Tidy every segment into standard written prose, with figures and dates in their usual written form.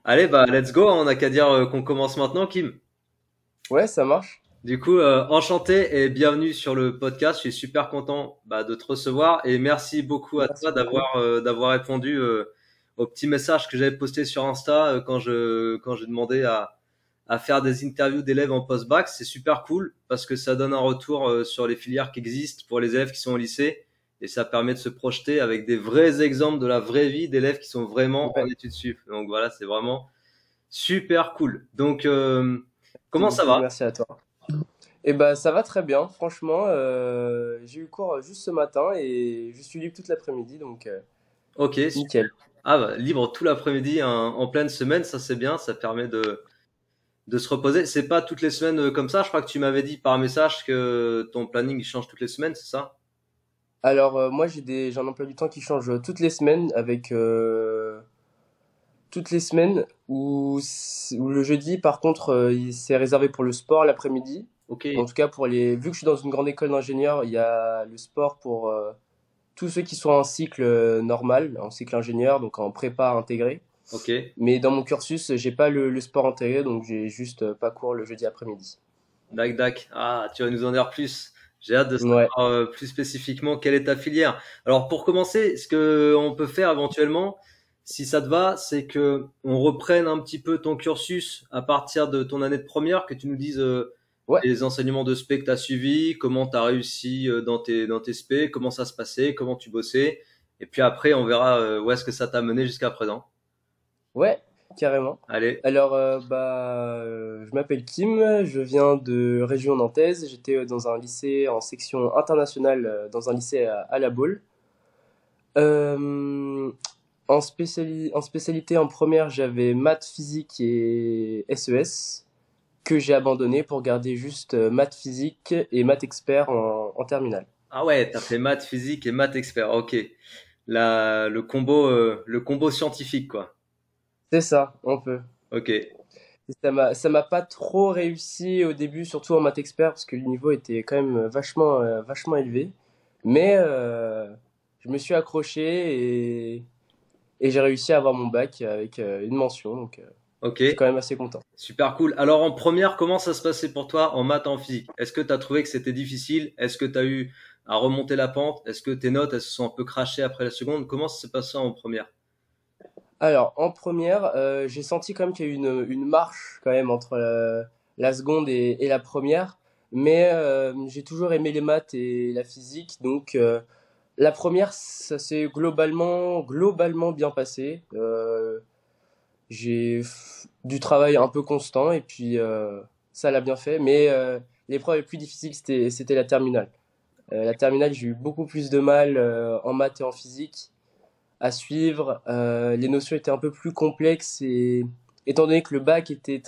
Allez, bah, let's go. On n'a qu'à dire qu'on commence maintenant, Kim. Ouais, ça marche. Du coup, enchanté et bienvenue sur le podcast. Je suis super content de te recevoir et merci beaucoup à Merci toi beaucoup. d'avoir répondu au petit message que j'avais posté sur Insta quand j'ai demandé à faire des interviews d'élèves en post-bac. C'est super cool parce que ça donne un retour sur les filières qui existent pour les élèves qui sont au lycée et ça permet de se projeter avec des vrais exemples de la vraie vie d'élèves qui sont vraiment en Ouais, études sup. Donc voilà, c'est vraiment super cool. Donc, merci comment ça beaucoup, va? merci à toi. Et bah ça va très bien, franchement. J'ai eu cours juste ce matin et je suis libre toute l'après-midi, donc Ok, super. nickel. Ah bah, libre tout l'après-midi en pleine semaine, ça c'est bien, ça permet de se reposer. C'est pas toutes les semaines comme ça, je crois que tu m'avais dit par message que ton planning il change toutes les semaines, c'est ça? Alors moi j'ai un emploi du temps qui change toutes les semaines avec toutes les semaines où le jeudi par contre c'est réservé pour le sport l'après-midi. Ok, En tout cas pour les vu que je suis dans une grande école d'ingénieur, il y a le sport pour tous ceux qui sont en cycle normal, en cycle ingénieur, donc en prépa intégré. ok. Mais dans mon cursus, j'ai pas le sport intégré, donc j'ai juste pas cours le jeudi après-midi. Dac, dac. Ah, tu vas nous en dire plus. J'ai hâte de Ouais. savoir plus spécifiquement quelle est ta filière. Alors pour commencer, ce que on peut faire éventuellement, si ça te va, c'est que on reprenne un petit peu ton cursus à partir de ton année de première, que tu nous dises Ouais. les enseignements de spé que tu as suivis, comment tu as réussi dans tes spé, comment ça se passait, comment tu bossais. Et puis après, on verra où est-ce que ça t'a mené jusqu'à présent. Ouais, carrément. Allez, Alors, je m'appelle Kim, je viens de région nantaise. J'étais dans un lycée en section internationale, dans un lycée à La Baule. Euh, en spécialité en première, j'avais maths, physique et SES, que j'ai abandonné pour garder juste maths, physique et maths expert en terminale. ah ouais, t'as fait maths, physique et maths expert. Ok, le combo scientifique quoi. C'est ça, on peut. Ok, Et ça m'a pas trop réussi au début, surtout en maths expert, parce que le niveau était quand même vachement élevé. Mais je me suis accroché et j'ai réussi à avoir mon bac avec une mention, donc ok, je suis quand même assez content. super cool. Alors en première, comment ça se passait pour toi en maths, en physique? Est-ce que t'as trouvé que c'était difficile? Est-ce que t'as eu à remonter la pente? Est-ce que tes notes elles se sont un peu crachées après la seconde? Comment ça s'est passé en première? Alors, en première, j'ai senti quand même qu'il y a eu une marche quand même entre la seconde et la première. Mais j'ai toujours aimé les maths et la physique, donc la première, ça s'est globalement bien passé. Du travail un peu constant et puis ça l'a bien fait. Mais l'épreuve la plus difficile, c'était la terminale. La terminale, j'ai eu beaucoup plus de mal en maths et en physique à suivre. Les notions étaient un peu plus complexes et étant donné que le bac était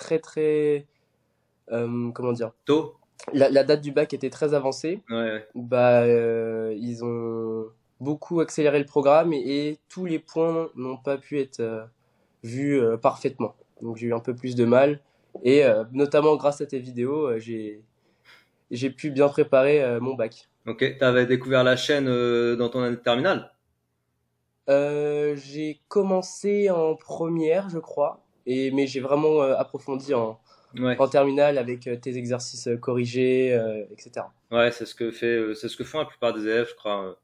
comment dire, Tôt? la date du bac était très avancée, Ouais, ouais. bah ils ont beaucoup accéléré le programme et tous les points n'ont pas pu être vus parfaitement. Donc j'ai eu un peu plus de mal et notamment grâce à tes vidéos, j'ai pu bien préparer mon bac. Ok, t'avais découvert la chaîne dans ton année de terminale? J'ai commencé en première, je crois, mais j'ai vraiment approfondi Ouais. en terminale avec tes exercices corrigés, etc. Ouais, c'est ce que font la plupart des élèves, je crois.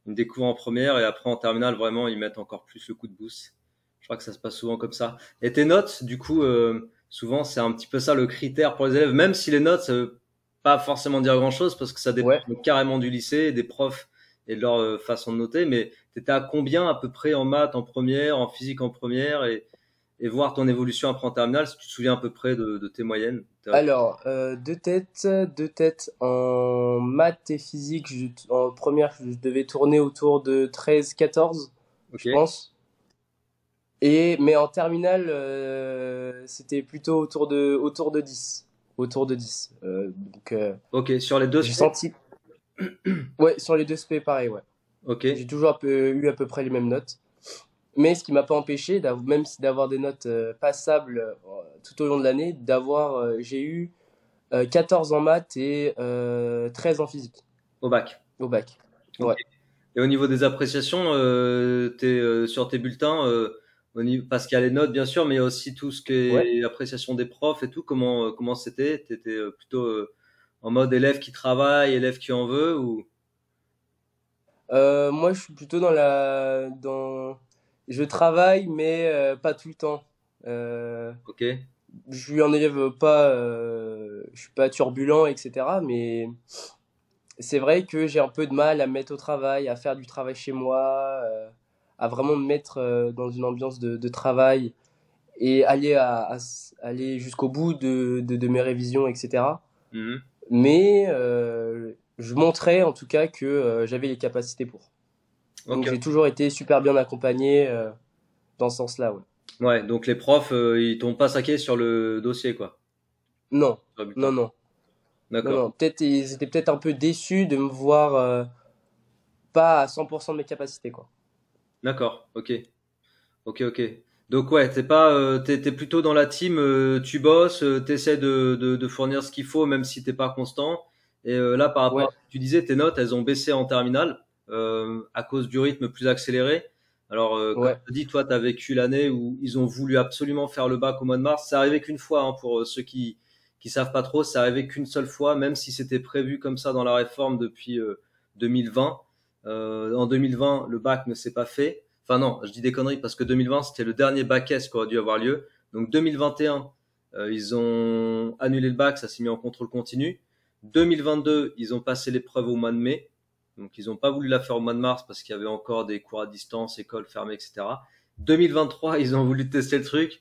Ils découvrent en première et après en terminale, vraiment, ils mettent encore plus le coup de boost. Je crois que ça se passe souvent comme ça. Et tes notes, du coup, souvent, c'est un petit peu ça le critère pour les élèves, même si les notes, ça veut pas forcément dire grand-chose parce que ça dépend Ouais. carrément du lycée, des profs et de leur façon de noter. Mais t'étais à combien à peu près en maths en première, en physique en première et voir ton évolution après en terminale, si tu te souviens à peu près de tes moyennes. Alors, deux têtes en maths et physique. En première, je devais tourner autour de 13, 14, Ok. je pense. Mais en terminale, c'était plutôt autour de 10. Autour de 10. Donc, Ok, sur les deux j'ai spé. senti. Ouais, sur les deux SP, pareil, ouais. Ok. J'ai toujours eu à peu près les mêmes notes. Mais ce qui m'a pas empêché, même si d'avoir des notes passables tout au long de l'année, j'ai eu 14 en maths et 13 en physique Au bac. au bac. Ok. Ouais. Et au niveau des appréciations, sur tes bulletins, parce qu'il y a les notes bien sûr, mais il y a aussi tout ce qui Ouais. est appréciation des profs et tout. Comment c'était? T'étais plutôt en mode élève qui travaille, élève qui en veut ou Moi, je suis plutôt je travaille, mais pas tout le temps. Euh, ok, je suis un élève pas, je suis pas turbulent, etc. Mais c'est vrai que j'ai un peu de mal à me mettre au travail, à faire du travail chez moi, à vraiment me mettre dans une ambiance de travail et aller jusqu'au bout de mes révisions, etc. mhm. Mais je montrais en tout cas que j'avais les capacités pour. Ok, Donc j'ai toujours été super bien accompagné dans ce sens-là, ouais. ouais. Donc les profs, ils t'ont pas saqué sur le dossier quoi, Non, sur le bulletin. non, non, non, D'accord, non. Peut-être ils étaient peut-être un peu déçus de me voir pas à 100% de mes capacités, quoi. d'accord, ok, ok, ok. Donc ouais, t'es pas, t'es plutôt dans la team, tu bosses, t'essaies de fournir ce qu'il faut, même si t'es pas constant. Et là, par rapport à Ouais, ce que tu disais, tes notes, elles ont baissé en terminale à cause du rythme plus accéléré. Alors, comme ouais, tu dis, toi, tu as vécu l'année où ils ont voulu absolument faire le bac au mois de mars. C'est arrivé qu'une fois, hein, pour ceux qui savent pas trop, c'est arrivé qu'une seule fois, même si c'était prévu comme ça dans la réforme depuis 2020. En 2020, le bac ne s'est pas fait. Enfin non, je dis des conneries parce que 2020, c'était le dernier bac S qui aurait dû avoir lieu. Donc 2021, ils ont annulé le bac, ça s'est mis en contrôle continu. 2022, ils ont passé l'épreuve au mois de mai. Donc ils n'ont pas voulu la faire au mois de mars parce qu'il y avait encore des cours à distance, écoles fermées, etc. 2023, ils ont voulu tester le truc,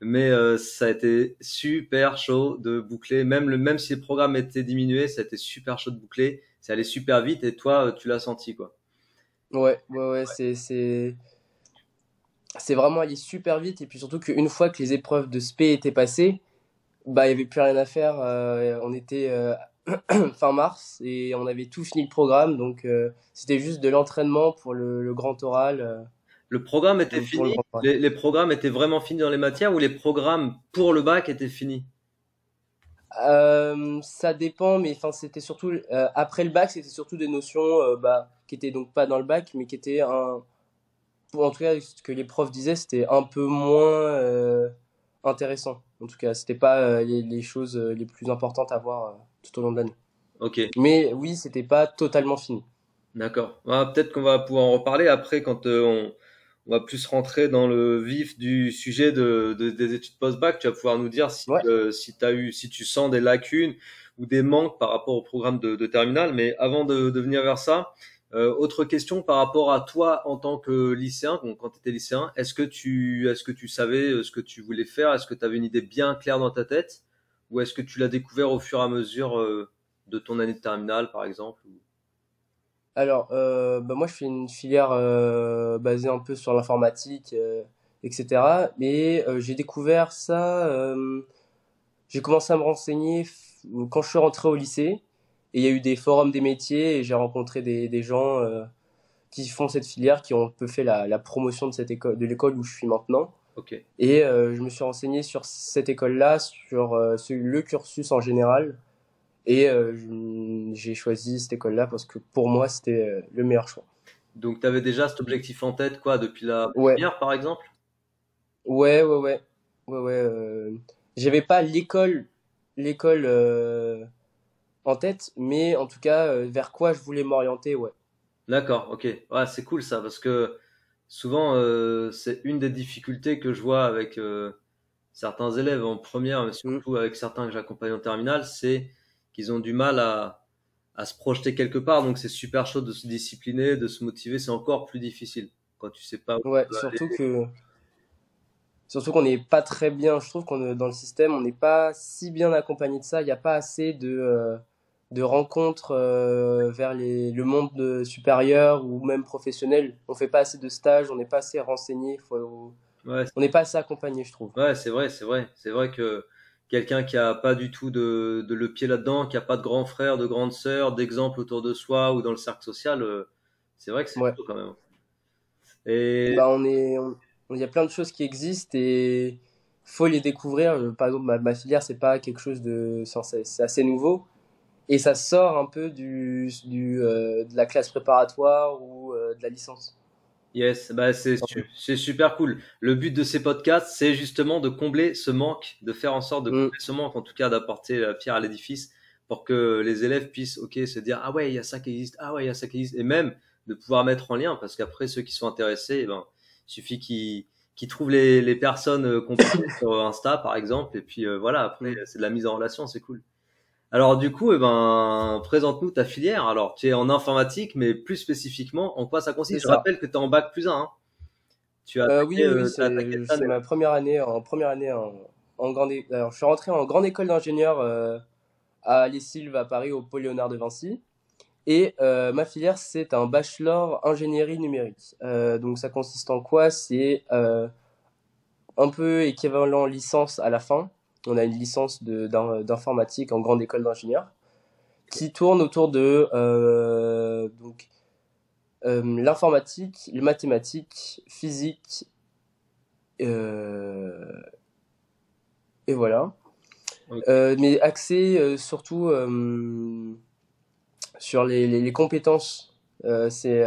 mais ça a été super chaud de boucler. Même si les programmes étaient diminués, ça a été super chaud de boucler. C'est allé super vite et toi, tu l'as senti quoi. ouais, ouais, ouais, c'est vraiment allé super vite. Et puis surtout qu'une fois que les épreuves de spé étaient passées, bah, il y avait plus rien à faire. On était fin mars et on avait tout fini le programme. Donc c'était juste de l'entraînement pour le grand oral. Le programme était Pour le fini? grand oral. Les programmes étaient vraiment finis dans les matières ou les programmes pour le bac étaient finis? Ça dépend, mais enfin, c'était surtout après le bac, c'était surtout des notions bah, qui étaient donc pas dans le bac, mais qui étaient en tout cas, ce que les profs disaient, c'était un peu moins intéressant. En tout cas, c'était pas les choses les plus importantes à voir tout au long de l'année. Ok, Mais oui, c'était pas totalement fini. d'accord. Ah, peut-être qu'on va pouvoir en reparler après quand on va plus rentrer dans le vif du sujet des études post-bac. Tu vas pouvoir nous dire Ouais. si tu sens des lacunes ou des manques par rapport au programme de terminale. Mais avant de venir vers ça, autre question par rapport à toi en tant que lycéen, donc quand tu étais lycéen, est-ce que tu savais ce que tu voulais faire? Est-ce que tu avais une idée bien claire dans ta tête? Ou est-ce que tu l'as découvert au fur et à mesure de ton année de terminale, par exemple? Alors, bah moi, je fais une filière basée un peu sur l'informatique, etc. Mais j'ai découvert ça, j'ai commencé à me renseigner quand je suis rentré au lycée. Et il y a eu des forums des métiers et j'ai rencontré des gens qui font cette filière, qui ont un peu fait la promotion de cette école, de l'école où je suis maintenant. Ok, Et je me suis renseigné sur cette école-là, sur le cursus en général. Et j'ai choisi cette école-là parce que pour moi, c'était le meilleur choix. donc tu avais déjà cet objectif en tête, quoi, depuis la Ouais, première, par exemple? ouais, ouais, ouais. Ouais, ouais, j'avais pas l'école en tête, mais en tout cas, vers quoi je voulais m'orienter, ouais. D'accord, ok. Ouais, c'est cool ça, parce que souvent, c'est une des difficultés que je vois avec certains élèves en première, mais Mm. surtout avec certains que j'accompagne en terminale, c'est qu'ils ont du mal à se projeter quelque part. Donc c'est super chaud de se discipliner, de se motiver. C'est encore plus difficile quand tu sais pas où Ouais, tu vas aller. surtout qu'on n'est pas très bien, je trouve qu'on est dans le système, on n'est pas si bien accompagné de ça. Il n'y a pas assez de rencontres vers le monde supérieur ou même professionnel. On fait pas assez de stages, on n'est pas assez renseigné, Ouais, on n'est pas assez accompagné, je trouve. ouais, c'est vrai, c'est vrai. C'est vrai que quelqu'un qui a pas du tout de le pied là-dedans, qui a pas de grand frère, de grande sœur, d'exemple autour de soi ou dans le cercle social, c'est vrai que c'est Ouais. chaud quand même. Et Bah, il y a plein de choses qui existent et faut les découvrir. Par exemple, ma filière, c'est pas quelque chose c'est assez nouveau et ça sort un peu de la classe préparatoire ou de la licence. Yes, bah c'est super cool. Le but de ces podcasts, c'est justement de combler ce manque, de faire en sorte de Mm, combler ce manque, en tout cas d'apporter la pierre à l'édifice pour que les élèves puissent, ok, se dire ah ouais, il y a ça qui existe, ah ouais, il y a ça qui existe, et même de pouvoir mettre en lien, parce qu'après ceux qui sont intéressés, eh ben, il suffit qu'ils trouvent les personnes qu'on parlait sur Insta par exemple, et puis voilà, après mm. c'est de la mise en relation, c'est cool. Alors du coup, eh ben, présente-nous ta filière. Alors tu es en informatique, mais plus spécifiquement, en quoi ça C'est consiste? Je ça. rappelle que tu es en bac plus 1, hein. Tu as Oui, attaqué, oui, t'as attaqué cette c'est année. ma première année en alors, je suis rentré en grande école d'ingénieur à Les Sylves à Paris au Pôle Léonard de Vinci. Et ma filière, c'est un bachelor ingénierie numérique. Donc ça consiste en quoi? C'est un peu équivalent licence à la fin. On a une licence d'informatique en grande école d'ingénieur qui tourne autour de l'informatique, les mathématiques, physique, euh, et voilà. Ok. Mais axé surtout sur les compétences. C'est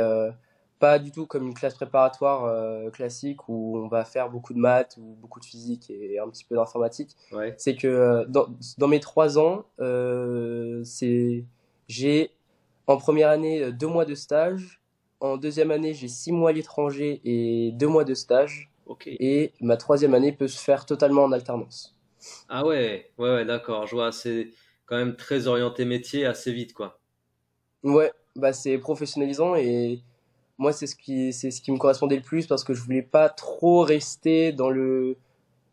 pas du tout comme une classe préparatoire classique où on va faire beaucoup de maths ou beaucoup de physique et un petit peu d'informatique. Ouais. C'est que dans mes 3 ans, j'ai en première année 2 mois de stage. En deuxième année, j'ai 6 mois à l'étranger et 2 mois de stage. Ok. Et ma troisième année peut se faire totalement en alternance. Ah ouais, ouais, ouais, d'accord. Je vois, c'est quand même très orienté métier assez vite, quoi. Ouais, bah c'est professionnalisant et moi c'est ce qui me correspondait le plus parce que je voulais pas trop rester dans le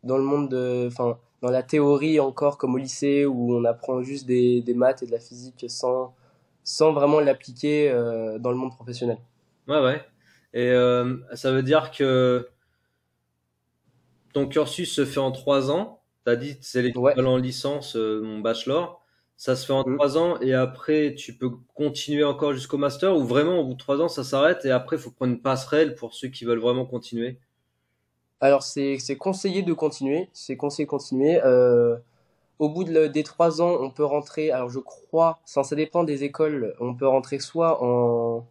monde enfin dans la théorie encore comme au lycée où on apprend juste des maths et de la physique sans vraiment l'appliquer dans le monde professionnel. Ouais, ouais. Et ça veut dire que ton cursus se fait en 3 ans. T'as dit que c'est Ouais. l'équivalent licence, mon bachelor. Ça se fait en Mm. 3 ans et après tu peux continuer encore jusqu'au master ou vraiment au bout de 3 ans ça s'arrête et après il faut prendre une passerelle pour ceux qui veulent vraiment continuer. Alors c'est conseillé de continuer, c'est conseillé de continuer. Au bout des 3 ans, on peut rentrer. Alors je crois, ça dépend des écoles, on peut rentrer soit en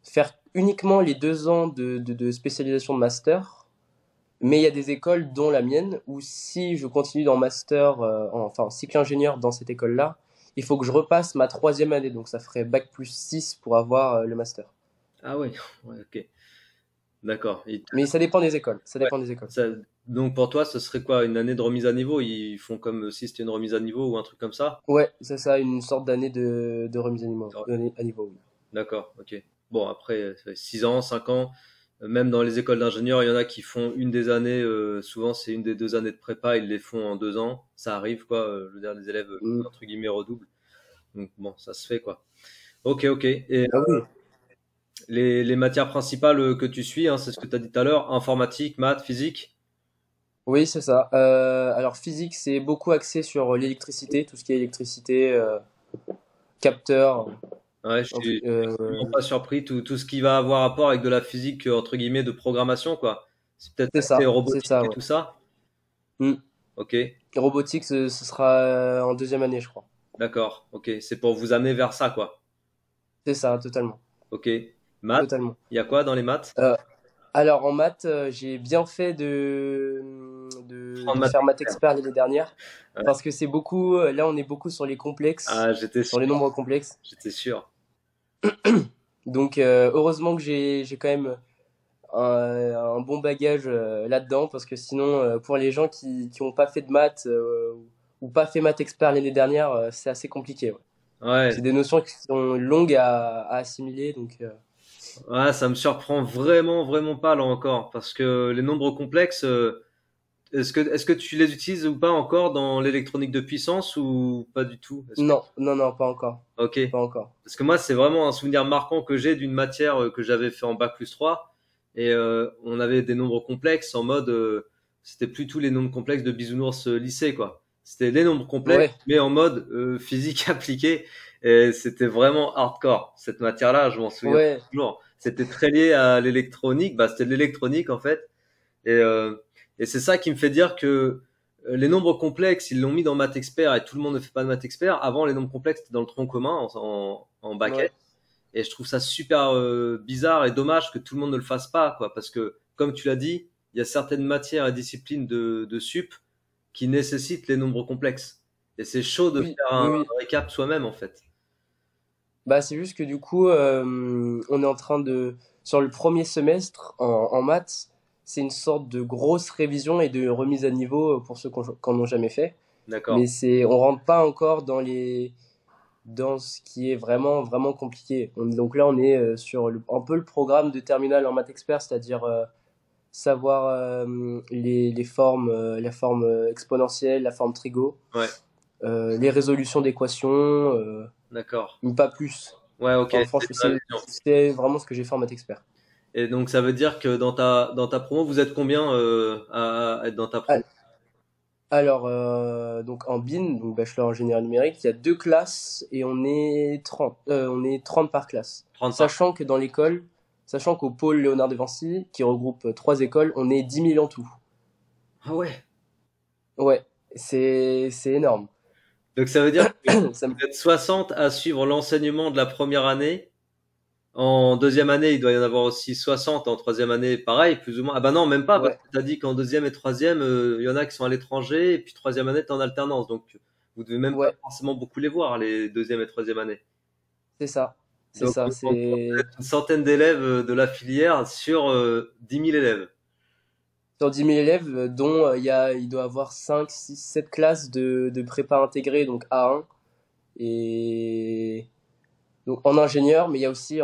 faire uniquement les 2 ans de spécialisation de master. Mais il y a des écoles, dont la mienne, où si je continue dans master, enfin cycle ingénieur dans cette école-là, il faut que je repasse ma troisième année. Donc ça ferait bac plus 6 pour avoir le master. Ah ouais, ouais, ok. D'accord. Mais ça dépend des écoles. Ça Ouais. dépend des écoles. Ça- donc pour toi, ce serait quoi, une année de remise à niveau? Ils font comme si c'était une remise à niveau ou un truc comme ça? Ouais, c'est ça, une sorte d'année de remise à niveau. Oui. D'accord, ok. Bon, après, ça fait 6 ans, 5 ans. Même dans les écoles d'ingénieurs, il y en a qui font une des années, souvent c'est une des 2 années de prépa, ils les font en 2 ans. Ça arrive, quoi. Je veux dire, les élèves, Mm. entre guillemets, redoublent. Donc bon, ça se fait, quoi. Ok, ok. Et Ah oui. les matières principales que tu suis, hein, c'est ce que tu as dit tout à l'heure, informatique, maths, physique. Oui, c'est ça. Alors physique, c'est beaucoup axé sur l'électricité, tout ce qui est électricité, capteur. Ouais, je suis absolument pas surpris. Tout ce qui va avoir rapport avec de la physique, entre guillemets, de programmation, quoi. C'est peut-être axé C'est robotique ça, et ouais. tout ça. Mm. Ok, Robotique, ce sera en deuxième année, je crois. d'accord. Ok, c'est pour vous amener vers ça, quoi. C'est ça, totalement. Ok. Maths, Totalement. il y a quoi dans les maths? Euh, alors en maths, j'ai bien fait Prendre de maths faire maths expert. expert l'année dernière Ouais. parce que c'est beaucoup, là on est beaucoup sur les complexes, Ah, j'étais sur les sûr. nombres complexes. J'étais sûr. Donc heureusement que j'ai quand même un bon bagage là-dedans parce que sinon pour les gens qui ont pas fait de maths ou pas fait maths expert l'année dernière, c'est assez compliqué. Ouais. Ouais, C'est des notions qui sont longues à assimiler donc ouais, ça me surprend vraiment, vraiment pas là encore, parce que les nombres complexes, est-ce que tu les utilises ou pas encore dans l'électronique de puissance ou pas du tout? non, non, non, pas encore. Ok. Pas encore. Parce que moi, c'est vraiment un souvenir marquant que j'ai d'une matière que j'avais fait en bac plus 3. Et on avait des nombres complexes en mode, c'était plus tous les nombres complexes de bisounours lycée, quoi. C'était des nombres complexes, Ouais, mais en mode physique appliquée. Et c'était vraiment hardcore. Cette matière-là, je m'en souviens ouais, toujours. C'était très lié à l'électronique. Bah, c'était de l'électronique, en fait. Et, euh, et c'est ça qui me fait dire que les nombres complexes, ils l'ont mis dans Math Expert et tout le monde ne fait pas de Math Expert. Avant, les nombres complexes étaient dans le tronc commun en bac S. ouais. Et je trouve ça super bizarre et dommage que tout le monde ne le fasse pas, quoi. Parce que, comme tu l'as dit, il y a certaines matières et disciplines de sup qui nécessitent les nombres complexes. Et c'est chaud de Oui, faire oui, un oui. récap soi-même, en fait. Bah, c'est juste que du coup, on est en train de, sur le premier semestre en maths, c'est une sorte de grosse révision et de remise à niveau pour ceux qui en ont jamais fait. D'accord. Mais on rentre pas encore dans ce qui est vraiment, vraiment compliqué. Donc là, on est sur un peu le programme de terminale en maths expert, c'est-à-dire savoir les formes, la forme exponentielle, la forme trigo, Ouais, les résolutions d'équations, d'accord. mais pas plus. Ouais, ok. Enfin, C'est franchement, une révision. c'est vraiment ce que j'ai fait en maths expert. Et donc, ça veut dire que dans ta promo, vous êtes combien à être dans ta promo? Al- Alors, donc en BIN, donc bachelor ingénieur numérique, il y a deux classes et on est 30 par classe. 30 par. Sachant qu'au pôle Léonard de Vinci, qui regroupe trois écoles, on est 10 000 en tout. Ah ouais. Ouais, c'est énorme. Donc, ça veut dire que Ça me- vous êtes 60 à suivre l'enseignement de la première année. En deuxième année, il doit y en avoir aussi 60. En troisième année, pareil, plus ou moins. Ah bah non, même pas, parce ouais, que t'as dit qu'en deuxième et troisième, il y en a qui sont à l'étranger, et puis troisième année, t'es en alternance. Donc, vous devez même pas ouais, forcément beaucoup les voir, les deuxième et troisième années. c'est ça. C'est Donc, ça. en gros, vous êtes une centaine d'élèves de la filière sur 10 000 élèves. Sur 10 000 élèves, dont il doit avoir 5, 6, 7 classes de prépa intégrée, donc A1. Et donc en ingénieur, mais il y a aussi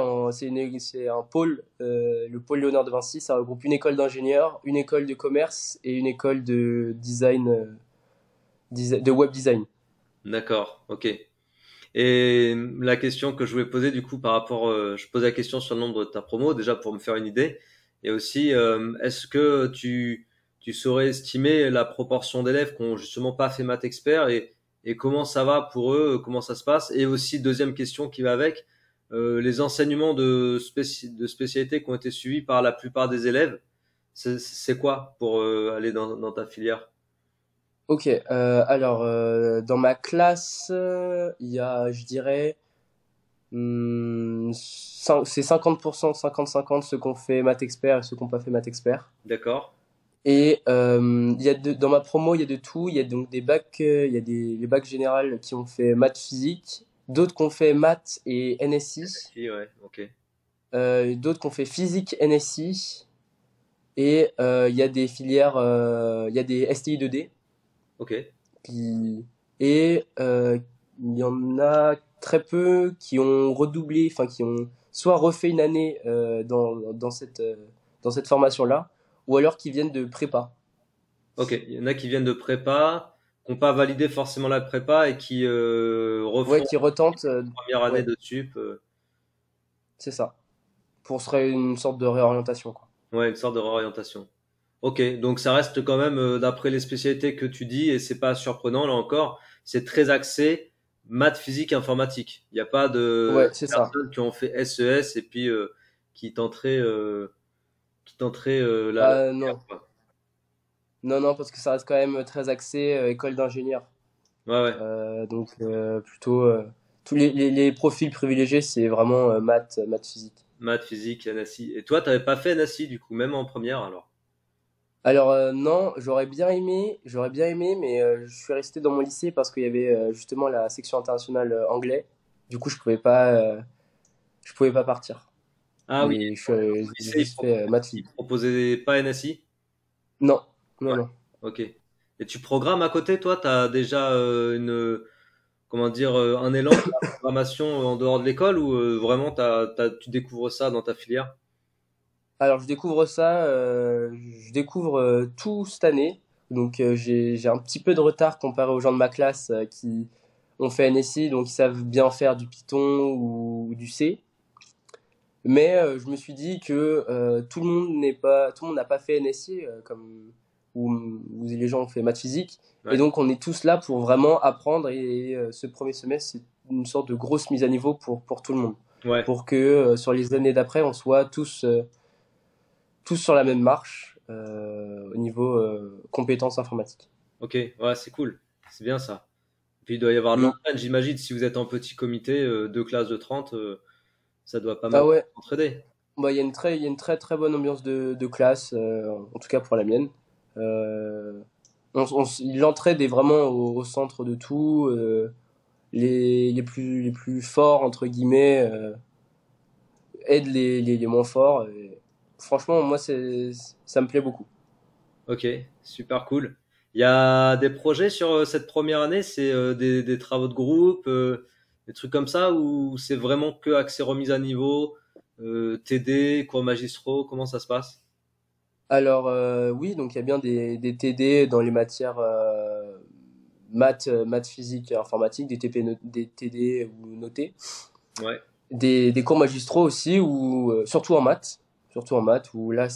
c'est un pôle, le pôle Léonard de Vinci, ça regroupe une école d'ingénieur, une école de commerce et une école de design, de web design. D'accord, ok. Et la question que je voulais poser du coup par rapport, je pose la question sur le nombre de ta promo déjà pour me faire une idée, et aussi est-ce que tu saurais estimer la proportion d'élèves qui ont justement pas fait maths expert et comment ça va pour eux, comment ça se passe, et aussi deuxième question qui va avec les enseignements de spécialité qui ont été suivis par la plupart des élèves, c'est quoi pour aller dans ta filière? Ok, alors dans ma classe, il y a, je dirais, c'est 50%, 50-50 ceux qui ont fait maths expert et ceux qui n'ont pas fait maths expert. D'accord? Et dans ma promo, il y a de tout. Il y a donc des bacs, il y a les bacs générales qui ont fait maths physique, d'autres qui ont fait maths et NSI, Si, ouais, ok, d'autres qui ont fait physique NSI, et il y a des filières, il y a des STI 2D, ok, qui, et il y en a très peu qui ont redoublé, enfin qui ont soit refait une année dans cette formation-là, ou alors qui viennent de prépa. ok. Il y en a qui viennent de prépa, qui n'ont pas validé forcément la prépa et qui Ouais, refont qui retentent, la première année ouais, de sup. c'est ça. Pour serait une sorte de réorientation, quoi. Ouais, une sorte de réorientation. Ok, donc ça reste quand même, d'après les spécialités que tu dis, et c'est pas surprenant là encore, c'est très axé maths, physique, informatique. Il n'y a pas de Ouais, c'est ça. personnes qui ont fait SES et puis qui tenteraient, la Non. filière, quoi. Non, non, parce que ça reste quand même très axé école d'ingénieur. Ouais, ouais. Donc, plutôt, tous les profils privilégiés, c'est vraiment maths physique. Maths, physique, NSI. Et toi, t'avais pas fait NSI du coup, même en première alors. Alors, non, j'aurais bien aimé, mais je suis resté dans mon lycée parce qu'il y avait justement la section internationale anglais. Du coup, je pouvais pas partir. Ah oui, Mais au j'ai lycée, juste fait maths ils physique. proposaient pas NSI? Non, Ouais, non, non. ok. Et tu programmes à côté, toi, t'as déjà comment dire, un élan pour la programmation en dehors de l'école ou vraiment tu découvres ça dans ta filière? Alors, je découvre tout cette année. Donc, j'ai un petit peu de retard comparé aux gens de ma classe qui ont fait NSI, donc ils savent bien faire du Python ou du C. Mais je me suis dit que tout le monde n'a pas fait NSI où les gens ont fait maths physique. Et Ouais, donc, on est tous là pour vraiment apprendre. Et ce premier semestre, c'est une sorte de grosse mise à niveau pour tout le monde. ouais, Pour que sur les années d'après, on soit tous sur la même marche au niveau compétences informatiques. ok, ouais, c'est cool, c'est bien ça. Puis il doit y avoir de Mm. l'entraide, j'imagine, si vous êtes en petit comité, deux classes de 30, Ça doit pas mal Ah ouais, entraider. bah, il y a une très très bonne ambiance de classe, en tout cas pour la mienne. Euh, L'entraide est vraiment au centre de tout. Les plus forts, entre guillemets, aident les moins forts. Et franchement, moi, ça me plaît beaucoup. Ok, super cool. Il y a des projets sur cette première année, c'est des travaux de groupe, des trucs comme ça, ou c'est vraiment que accès remise à niveau, TD, cours magistraux, comment ça se passe? Alors, oui, donc il y a bien des TD dans les matières maths, physique et informatique, des TD ou notés. Ouais. Des cours magistraux aussi, ou surtout en maths, où là,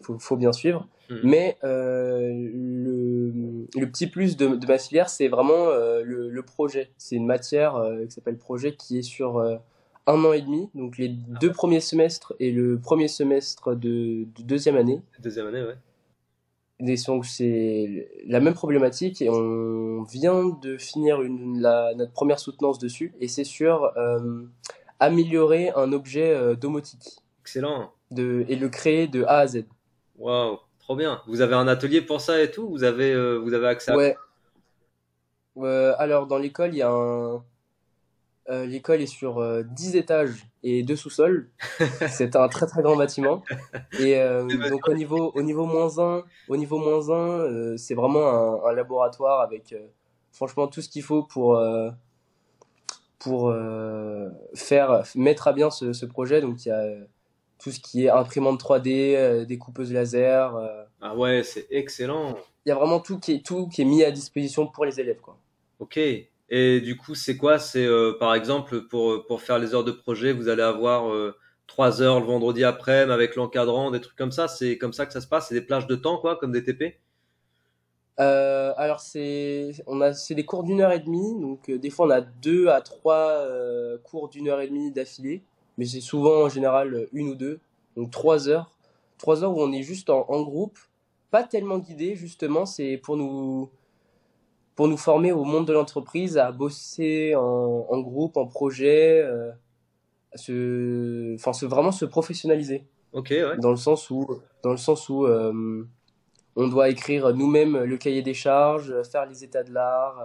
faut bien suivre. Hmm. Mais le petit plus de ma filière, c'est vraiment le projet. C'est une matière qui s'appelle projet qui est sur 1 an et demi, donc les 2 premiers semestres et le premier semestre de deuxième année. Deuxième année, ouais. Et donc c'est la même problématique et on vient de finir notre première soutenance dessus et c'est sur améliorer un objet domotique Excellent. et le créer de A à Z. Waouh, trop bien. Vous avez un atelier pour ça et tout? Vous avez accès à... Ouais, alors dans l'école, l'école est sur 10 étages et 2 sous-sols. C'est un très très grand bâtiment. Et donc au niveau moins un c'est vraiment un laboratoire avec franchement tout ce qu'il faut pour mettre à bien ce projet. Donc il y a tout ce qui est imprimante 3D, découpeuse laser. Ah ouais, c'est excellent. Il y a vraiment tout qui est mis à disposition pour les élèves, quoi. Ok. Et du coup, c'est quoi? C'est par exemple pour faire les heures de projet, vous allez avoir 3 heures le vendredi après, mais avec l'encadrant, des trucs comme ça. C'est comme ça que ça se passe. C'est des plages de temps, quoi, comme des TP. Alors c'est des cours d'1 heure et demie, donc des fois on a 2 à 3 cours d'1 heure et demie d'affilée, mais c'est souvent en général une ou deux, donc 3 heures où on est juste en groupe, pas tellement guidé justement, c'est pour nous former au monde de l'entreprise, à bosser en groupe, en projet, vraiment se professionnaliser, Ok, ouais. dans le sens où on doit écrire nous-mêmes le cahier des charges, faire les états de l'art,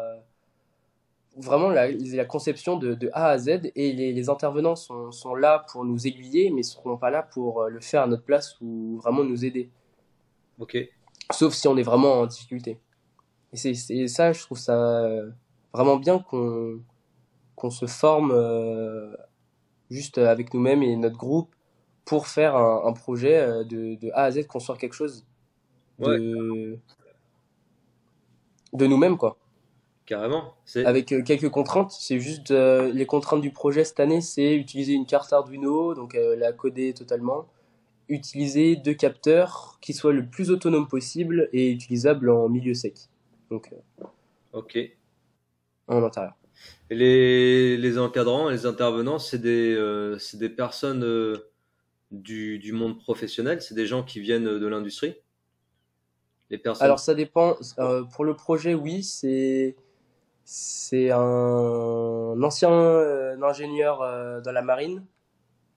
vraiment la conception de A à Z. Et les intervenants sont là pour nous aiguiller, mais ne seront pas là pour le faire à notre place ou vraiment nous aider. Ok. Sauf si on est vraiment en difficulté. Et c'est ça, je trouve ça vraiment bien qu'on se forme juste avec nous-mêmes et notre groupe pour faire un projet de A à Z, construire quelque chose Ouais, de, de nous-mêmes, quoi. carrément. C'est Avec quelques contraintes. C'est juste les contraintes du projet cette année, c'est utiliser une carte Arduino, donc la coder totalement, utiliser 2 capteurs qui soient le plus autonomes possible et utilisables en milieu sec, donc ok. en intérieur. Et les encadrants, les intervenants, c'est des personnes du monde professionnel. C'est des gens qui viennent de l'industrie. Les personnes. Alors ça dépend. Pour le projet, oui, c'est un ancien ingénieur dans la marine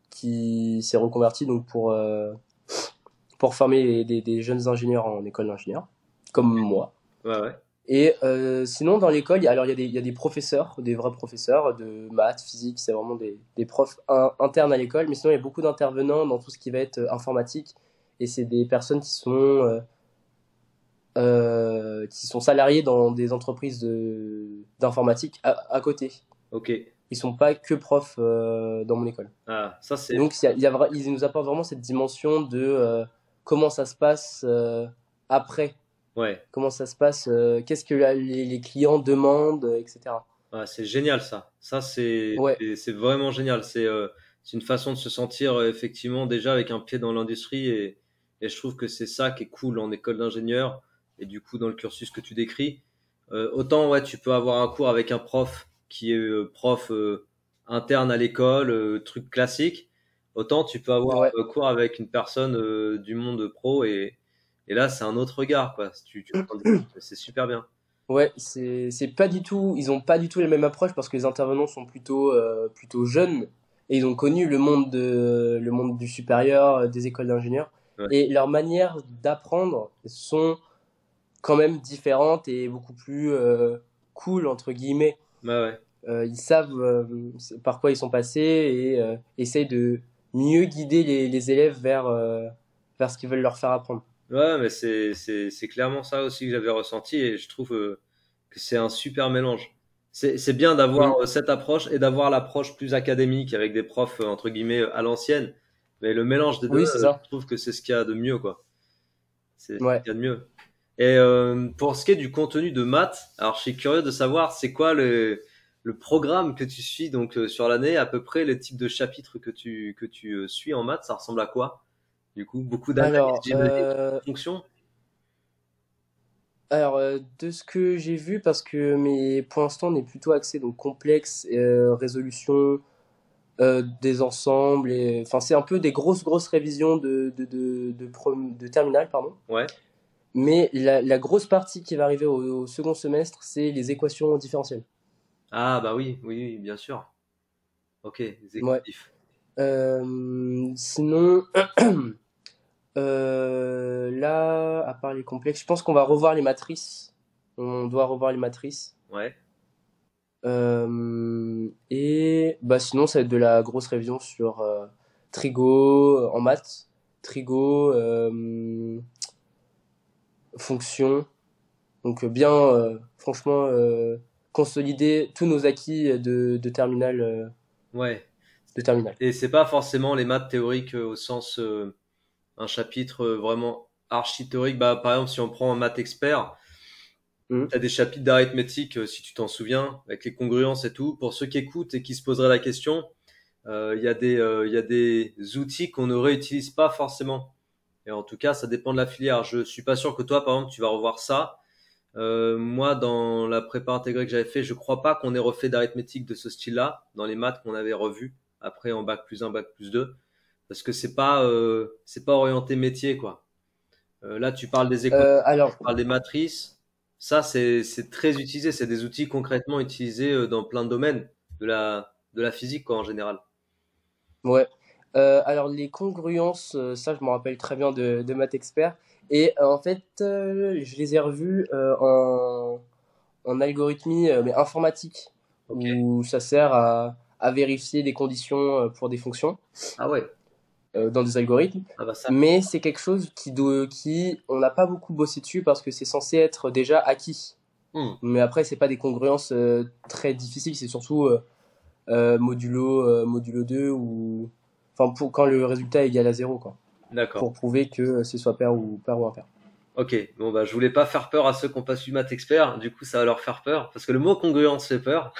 qui s'est reconverti donc pour former des jeunes ingénieurs en école d'ingénieur, comme moi. Ouais, ouais. Et sinon, dans l'école, il y a des professeurs, des vrais professeurs de maths, physique, c'est vraiment des profs internes à l'école. Mais sinon, il y a beaucoup d'intervenants dans tout ce qui va être informatique. Et c'est des personnes qui sont salariées dans des entreprises d'informatique à côté. Ok. Ils sont pas que profs dans mon école. Ah, ça Et c'est. donc, ils nous apportent vraiment cette dimension de comment ça se passe après, Ouais. comment ça se passe, qu'est-ce que les clients demandent, etc. Ah, c'est génial ça. Ça Ouais, c'est vraiment génial. C'est une façon de se sentir effectivement déjà avec un pied dans l'industrie et je trouve que c'est ça qui est cool en école d'ingénieur et du coup dans le cursus que tu décris. Autant ouais, tu peux avoir un cours avec un prof qui est prof interne à l'école, truc classique. Autant tu peux avoir ouais, un cours avec une personne du monde pro et là c'est un autre regard quoi. Tu prends c'est super bien. ouais, c'est pas du tout, ils ont pas du tout la même approche parce que les intervenants sont plutôt jeunes et ils ont connu le monde du supérieur, des écoles d'ingénieurs. Ouais, Et leurs manières d'apprendre sont quand même différentes et beaucoup plus cool, entre guillemets. ouais. Ils savent par quoi ils sont passés et essayent de mieux guider les élèves vers ce qu'ils veulent leur faire apprendre. Ouais, mais c'est clairement ça aussi que j'avais ressenti et je trouve que c'est un super mélange. C'est bien Mm. d'avoir cette approche et d'avoir l'approche plus académique avec des profs entre guillemets à l'ancienne. Mais le mélange des deux, Oui, c'est ça. je trouve que c'est ce qu'il y a de mieux, quoi. C'est ce Ouais. qu'il y a de mieux. Et pour ce qui est du contenu de maths, alors je suis curieux de savoir c'est quoi le programme que tu suis donc sur l'année, à peu près les types de chapitres que tu suis en maths, ça ressemble à quoi? Du coup, beaucoup d'analyse, Alors, j'imagine, fonctions. de ce que j'ai vu, parce que mais pour l'instant on est plutôt axé donc complexe, résolution des ensembles, et enfin c'est un peu des grosses révisions de terminale, pardon. Ouais. Mais la grosse partie qui va arriver au second semestre, c'est les équations différentielles. Ah bah oui, oui, oui, bien sûr. Ok, les Ouais. équatifs. Sinon, là, à part les complexes, je pense qu'on va revoir les matrices. On doit revoir les matrices. Ouais. Et bah sinon, ça va être de la grosse révision sur trigo en maths, trigo, fonction. Donc bien, franchement, consolider tous nos acquis Ouais. de terminale. Et c'est pas forcément les maths théoriques au sens un chapitre vraiment archi théorique. Bah par exemple, si on prend un maths expert, Mhm. t'as des chapitres d'arithmétique, si tu t'en souviens, avec les congruences et tout. Pour ceux qui écoutent et qui se poseraient la question, il y a des outils qu'on ne réutilise pas forcément. Et en tout cas, ça dépend de la filière. Je suis pas sûr que toi, par exemple, tu vas revoir ça. Moi, dans la prépa intégrée que j'avais fait, je crois pas qu'on ait refait d'arithmétique de ce style-là dans les maths qu'on avait revues après en bac plus un, bac plus 2, parce que c'est pas orienté métier, quoi. Là, tu parles des équations, Alors, tu parles des matrices. Ça, c'est très utilisé. C'est des outils concrètement utilisés dans plein de domaines de la physique, quoi, en général. ouais. Alors les congruences, ça je me rappelle très bien de Math Expert. Et en fait, je les ai revus en algorithmie mais informatique, Ok. où ça sert à vérifier des conditions pour des fonctions Ah ouais. dans des algorithmes. Ah bah ça. Mais c'est quelque chose qui on n'a pas beaucoup bossé dessus parce que c'est censé être déjà acquis. Hmm. Mais après, c'est pas des congruences très difficiles, c'est surtout modulo 2 ou enfin pour quand le résultat est égal à zéro quoi, D'accord. pour prouver que ce soit pair ou impair. Ok, bon bah je voulais pas faire peur à ceux qui n'ont pas su maths expert, du coup ça va leur faire peur, parce que le mot congruence fait peur.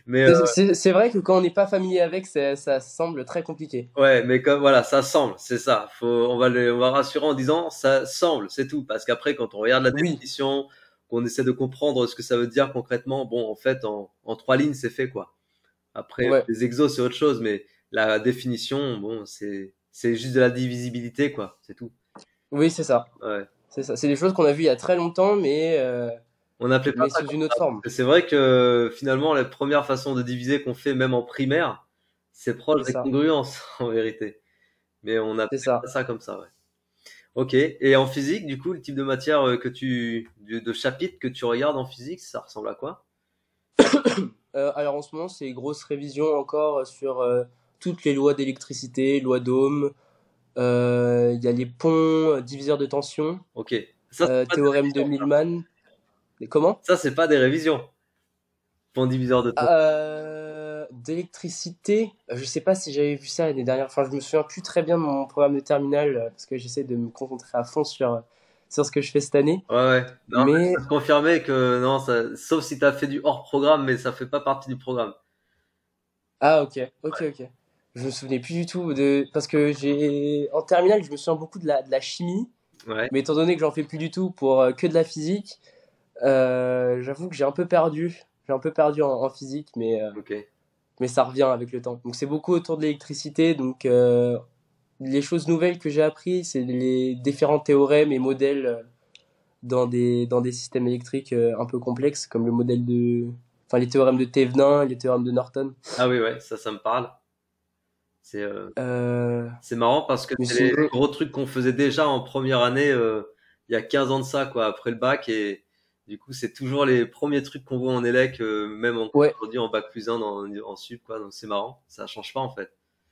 Mais C'est vrai que quand on n'est pas familier avec, ça semble très compliqué. ouais, mais comme voilà, ça semble, c'est ça. On va rassurer en disant ça semble, c'est tout, parce qu'après quand on regarde la Oui, définition, qu'on essaie de comprendre ce que ça veut dire concrètement, bon en fait en trois lignes c'est fait quoi. Après ouais, les exos c'est autre chose, mais la définition, bon c'est juste de la divisibilité quoi, c'est tout. oui c'est ça, Ouais. c'est ça. C'est des choses qu'on a vues il y a très longtemps, On n'appelait pas mais ça sous comme une autre ça. Parce forme. que c'est vrai que finalement, la première façon de diviser qu'on fait même en primaire, c'est proche C'est des ça, congruences en vérité. Mais on c'est n'appelait pas ça. ça comme ça, ouais. Ok. Et en physique, du coup, le type de matière de chapitre que tu regardes en physique, ça ressemble à quoi? Alors en ce moment, c'est grosse révision encore sur toutes les lois d'électricité, loi d'Ohm. Il y a les ponts, diviseurs de tension, Ok. Ça, c'est pas des théorème de révisions. Millman. Comment? Ça, c'est pas des révisions. Pont diviseur de temps. D'électricité, je sais pas si j'avais vu ça l'année dernière. Enfin, je me souviens plus très bien de mon programme de terminale parce que j'essaie de me concentrer à fond sur ce que je fais cette année. Ouais, ouais. Non, mais je Mais peux te confirmer que non, sauf si t'as fait du hors programme, mais ça fait pas partie du programme. ah ok. Je me souvenais plus du tout de parce que j'ai en terminale, je me souviens beaucoup de la chimie, Ouais. mais étant donné que j'en fais plus du tout pour que de la physique, j'avoue que j'ai un peu perdu en physique, Ok. mais ça revient avec le temps. Donc c'est beaucoup autour de l'électricité, donc les choses nouvelles que j'ai appris, c'est les différents théorèmes et modèles dans des systèmes électriques un peu complexes, comme le modèle de, enfin les théorèmes de Thevenin, les théorèmes de Norton. Ah oui, ouais, ça me parle. C'est euh, Euh, c'est marrant parce que mais c'est les sinon, gros trucs qu'on faisait déjà en première année il y a 15 ans de ça, quoi, après le bac. Et du coup, c'est toujours les premiers trucs qu'on voit en élec, même encore ouais, aujourd'hui en bac plus 1 en sup, quoi. Donc c'est marrant, ça change pas en fait.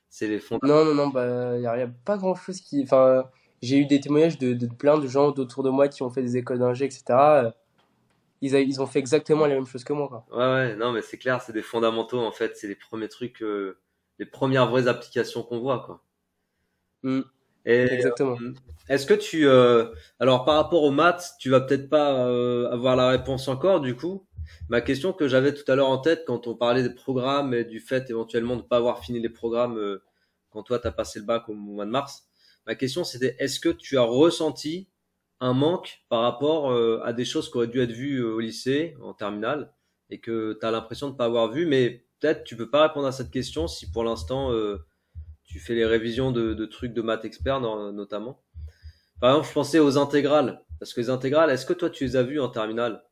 C'est les fondamentaux. non, non, non, bah, y a pas grand-chose qui. Enfin, j'ai eu des témoignages de plein de gens autour de moi qui ont fait des écoles d'ingé, etc. Ils ont fait exactement la même chose que moi, quoi. Ouais, ouais, non, mais c'est clair, c'est des fondamentaux en fait. C'est les premiers trucs, les premières vraies applications qu'on voit, quoi. Hmm, Et exactement. est-ce que alors par rapport aux maths, tu vas peut-être pas avoir la réponse encore, du coup. Ma question que j'avais tout à l'heure en tête quand on parlait des programmes et du fait éventuellement de pas avoir fini les programmes quand toi t'as passé le bac au mois de mars, ma question c'était est-ce que tu as ressenti un manque par rapport à des choses qui auraient dû être vues au lycée, en terminale, et que tu as l'impression de pas avoir vu, mais peut-être tu peux pas répondre à cette question si pour l'instant tu fais les révisions de trucs de maths expert notamment. Par exemple, je pensais aux intégrales. Parce que les intégrales, est-ce que toi tu les as vues en terminale?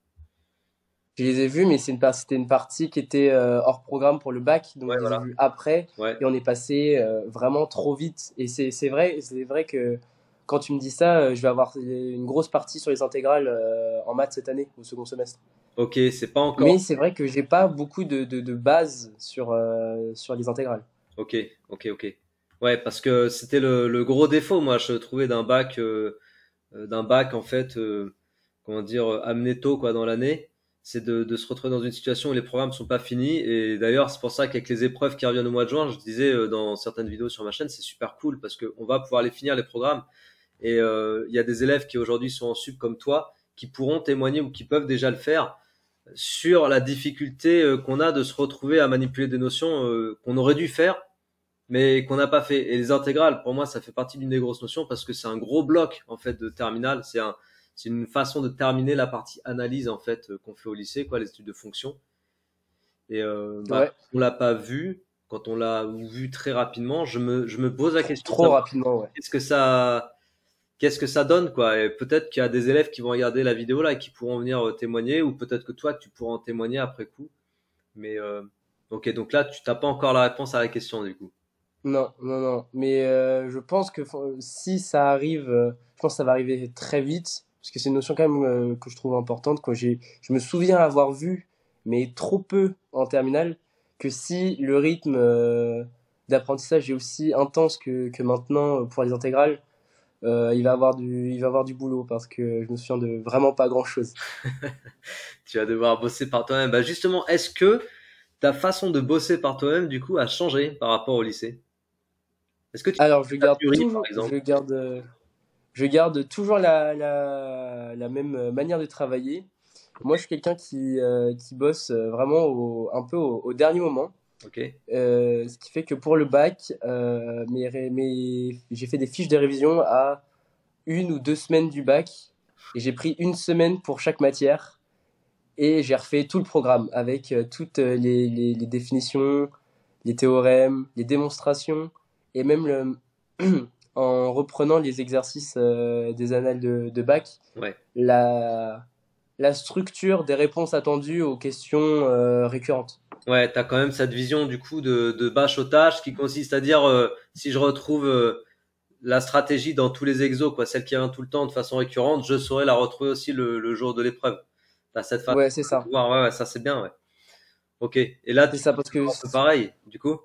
Je les ai vus, mais c'était une partie qui était hors programme pour le bac, donc Ouais, je les ai voilà. vus après, Ouais. et on est passé vraiment trop vite. Et c'est vrai que quand tu me dis ça, je vais avoir une grosse partie sur les intégrales en maths cette année, au second semestre. Ok, c'est pas Mais encore. c'est vrai que j'ai pas beaucoup de bases sur les intégrales. Ok, ok, ok. Ouais, parce que c'était le gros défaut, moi, je trouvais d'un bac en fait, comment dire, amené tôt quoi dans l'année, c'est de se retrouver dans une situation où les programmes sont pas finis. Et d'ailleurs, c'est pour ça qu'avec les épreuves qui reviennent au mois de juin, je disais dans certaines vidéos sur ma chaîne, c'est super cool parce qu'on va pouvoir les finir les programmes. Et il y a des élèves qui aujourd'hui sont en sup comme toi, qui pourront témoigner ou qui peuvent déjà le faire sur la difficulté qu'on a de se retrouver à manipuler des notions qu'on aurait dû faire, mais qu'on n'a pas fait. Et les intégrales, pour moi, ça fait partie d'une des grosses notions parce que c'est un gros bloc en fait de terminale. C'est une façon de terminer la partie analyse en fait qu'on fait au lycée, quoi, les études de fonction. Et Ouais, on l'a pas vu. Quand on l'a vu très rapidement, je me pose la question de trop savoir rapidement, ouais. qu'est-ce que ça qu'est-ce que ça donne, quoi. Et peut-être qu'il y a des élèves qui vont regarder la vidéo là et qui pourront venir témoigner, ou peut-être que toi tu pourras en témoigner après coup. Mais ok, donc là tu t'as pas encore la réponse à la question du coup. Non, non, non. Mais je pense que si ça arrive, je pense que ça va arriver très vite, parce que c'est une notion quand même que je trouve importante. Je me souviens avoir vu, mais trop peu en terminale, que si le rythme d'apprentissage est aussi intense que maintenant pour les intégrales, il va avoir du boulot, parce que je me souviens de vraiment pas grand-chose. Tu vas devoir bosser par toi-même. Bah justement, est-ce que ta façon de bosser par toi-même du coup a changé par rapport au lycée? Est-ce que tu Alors, as mûri par exemple? je garde toujours la même manière de travailler. Moi, je suis quelqu'un qui bosse vraiment un peu au dernier moment. Ok, Ce qui fait que pour le bac, j'ai fait des fiches de révision à 1 ou 2 semaines du bac. Et j'ai pris une semaine pour chaque matière. Et j'ai refait tout le programme avec toutes les définitions, les théorèmes, les démonstrations. Et même en reprenant les exercices des annales de bac, ouais. la, la structure des réponses attendues aux questions récurrentes. Ouais, t'as quand même cette vision du coup de bachotage qui consiste à dire si je retrouve la stratégie dans tous les exos, quoi, celle qui revient tout le temps de façon récurrente, je saurais la retrouver aussi le jour de l'épreuve. T'as cette façon Ouais, c'est de ça. voir, ouais, ouais, ça c'est bien, ouais. Ok. Et là, C'est tu ça, fais parce que un peu pareil, du coup.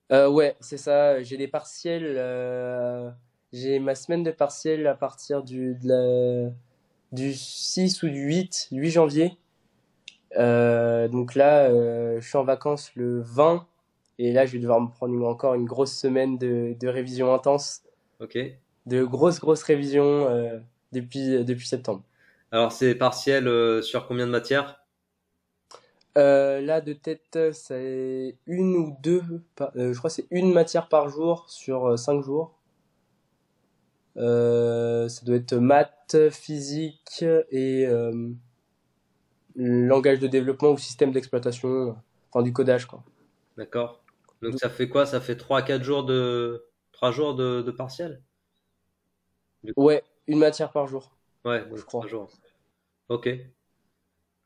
ouais, c'est ça. J'ai des partiels. J'ai ma semaine de partiels à partir du 6 ou du 8 janvier. Donc là, je suis en vacances le 20. Et là, je vais devoir me prendre encore une grosse semaine de révision intense. Ok. De grosses révisions depuis septembre. Alors c'est partiel sur combien de matières? Là, de tête, c'est une ou deux, je crois que c'est une matière par jour sur 5 jours. Ça doit être maths, physique et langage de développement ou système d'exploitation, enfin du codage quoi. D'accord. Donc Donc, ça fait quoi? Ça fait 3 4 jours de partiel? Du coup. ouais, une matière par jour, Ouais, je donc trois crois. jours. Ok.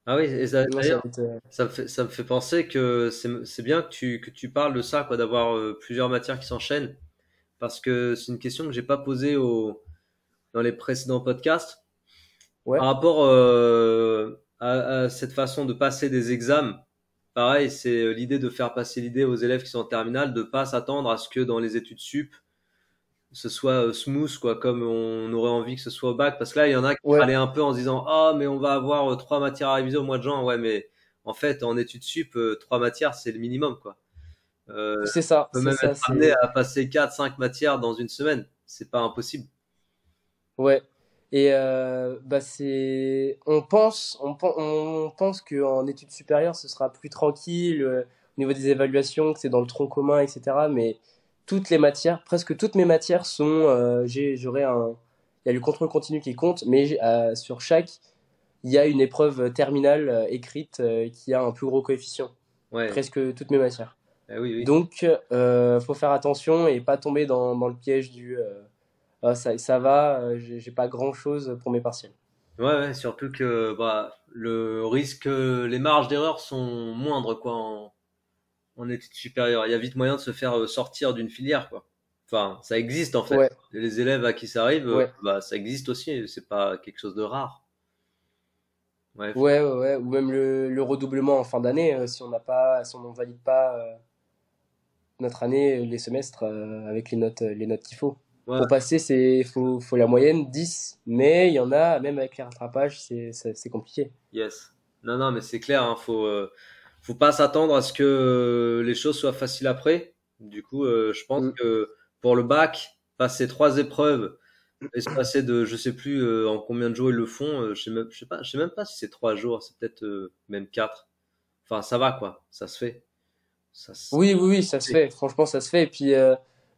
Ah oui, et Non, ça va d'ailleurs, être, ça me fait penser que c'est bien que tu parles de ça, quoi, d'avoir plusieurs matières qui s'enchaînent, parce que c'est une question que j'ai pas posée dans les précédents podcasts. Par ouais, rapport à cette façon de passer des examens, pareil, c'est l'idée de faire passer l'idée aux élèves qui sont en terminale de pas s'attendre à ce que dans les études sup, ce soit smooth, quoi, comme on aurait envie que ce soit au bac. Parce que là, il y en a qui ouais, allaient un peu en se disant, ah, mais on va avoir trois matières à réviser au mois de juin. Ouais, mais en fait, en études sup, trois matières, c'est le minimum, quoi. On peut c'est même être ça, amené c'est, à passer quatre, cinq matières dans une semaine. C'est pas impossible. ouais. Et bah on pense qu'en études supérieures, ce sera plus tranquille au niveau des évaluations, que c'est dans le tronc commun, etc. Mais toutes les matières, presque toutes mes matières sont, j'aurai il y a le contrôle continu qui compte, mais sur chaque, il y a une épreuve terminale écrite qui a un plus gros coefficient. Ouais, Presque toutes mes matières. oui, oui. Donc, faut faire attention et pas tomber dans le piège du ah, ça va, j'ai pas grand-chose pour mes partiels. Ouais, ouais, surtout que bah, le risque, les marges d'erreur sont moindres quoi en études supérieures. Il y a vite moyen de se faire sortir d'une filière quoi. Enfin, ça existe en fait. Ouais, Les élèves à qui ça arrive, ouais, bah ça existe aussi. C'est pas quelque chose de rare. Ouais, ouais. Ou même le redoublement en fin d'année, si on n'en valide pas notre année, les semestres avec les notes qu'il faut. ouais, Pour passer, faut la moyenne 10, mais il y en a, même avec les rattrapages, c'est compliqué. yes. Non, non, mais c'est clair. Hein, faut pas s'attendre à ce que les choses soient faciles après. Du coup, je pense Mm. que pour le bac, passer trois épreuves espacé de, je sais plus en combien de jours ils le font. Je sais même pas si c'est 3 jours, c'est peut-être même 4. Enfin, ça va quoi, ça se fait. Ça se Oui, ça se fait. fait. Franchement, ça se fait. Et puis,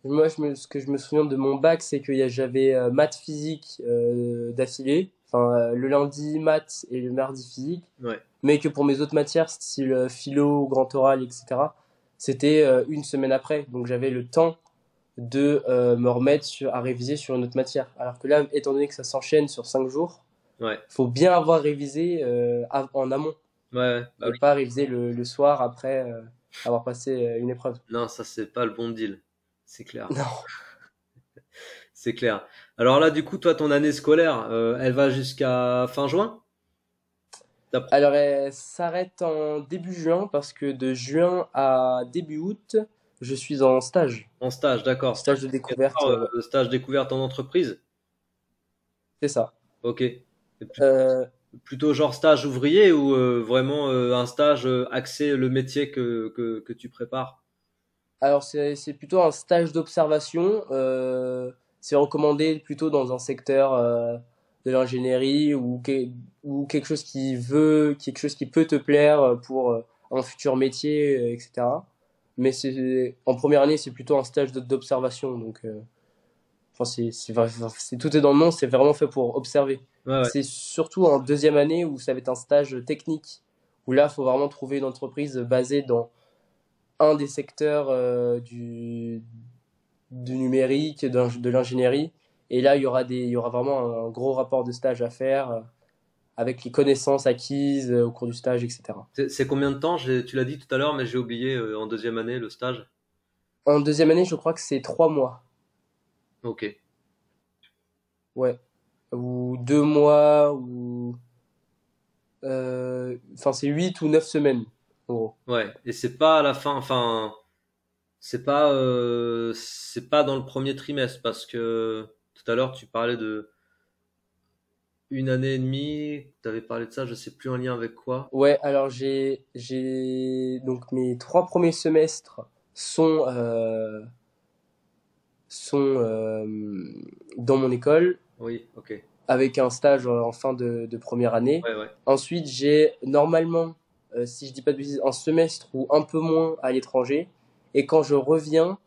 moi, ce que je me souviens de mon bac, c'est j'avais maths physique d'affilée. Enfin, le lundi maths et le mardi physique. Ouais, Mais que pour mes autres matières, style philo, grand oral, etc., c'était une semaine après. Donc, j'avais le temps de me remettre à réviser sur une autre matière. Alors que là, étant donné que ça s'enchaîne sur 5 jours, ouais, faut bien avoir révisé en amont ouais. Bah et oui. pas réviser le soir après avoir passé une épreuve. Non, ça c'est pas le bon deal. C'est clair. Non. C'est clair. Alors là, du coup, toi, ton année scolaire, elle va jusqu'à fin juin? T'as- Alors, elle s'arrête en début juin parce que de juin à début août, je suis en stage. En stage, d'accord. Stage Stage de découverte, obligatoire, ouais. stage découverte en entreprise. C'est ça. Ok. Et Euh, plutôt genre stage ouvrier ou vraiment un stage axé le métier que tu prépares? alors, c'est plutôt un stage d'observation. C'est recommandé plutôt dans un secteur de l'ingénierie ou quelque chose qui peut te plaire pour un futur métier, etc. Mais en première année, c'est plutôt un stage d'observation. Donc, enfin, tout est dans le nom, c'est vraiment fait pour observer. Ouais, ouais. C'est surtout en deuxième année où ça va être un stage technique, où là, il faut vraiment trouver une entreprise basée dans un des secteurs du numérique, de l'ingénierie. Et là, il y aura vraiment un gros rapport de stage à faire avec les connaissances acquises au cours du stage, etc. C'est combien de temps? Tu l'as dit tout à l'heure, mais j'ai oublié en deuxième année le stage. En deuxième année, je crois que c'est 3 mois. Ok. Ouais. Ou 2 mois, enfin, c'est 8 ou 9 semaines, en gros. Ouais. Et c'est pas à la fin, enfin, c'est pas dans le premier trimestre parce que tout à l'heure tu parlais de une année et demie. T'avais parlé de ça, je sais plus en lien avec quoi. Ouais, alors donc mes 3 premiers semestres sont, dans mon école Oui, ok. avec un stage en fin de première année. Ouais, ouais. Ensuite, j'ai normalement, si je dis pas de bêtises, un semestre ou un peu moins à l'étranger. Et quand je reviens,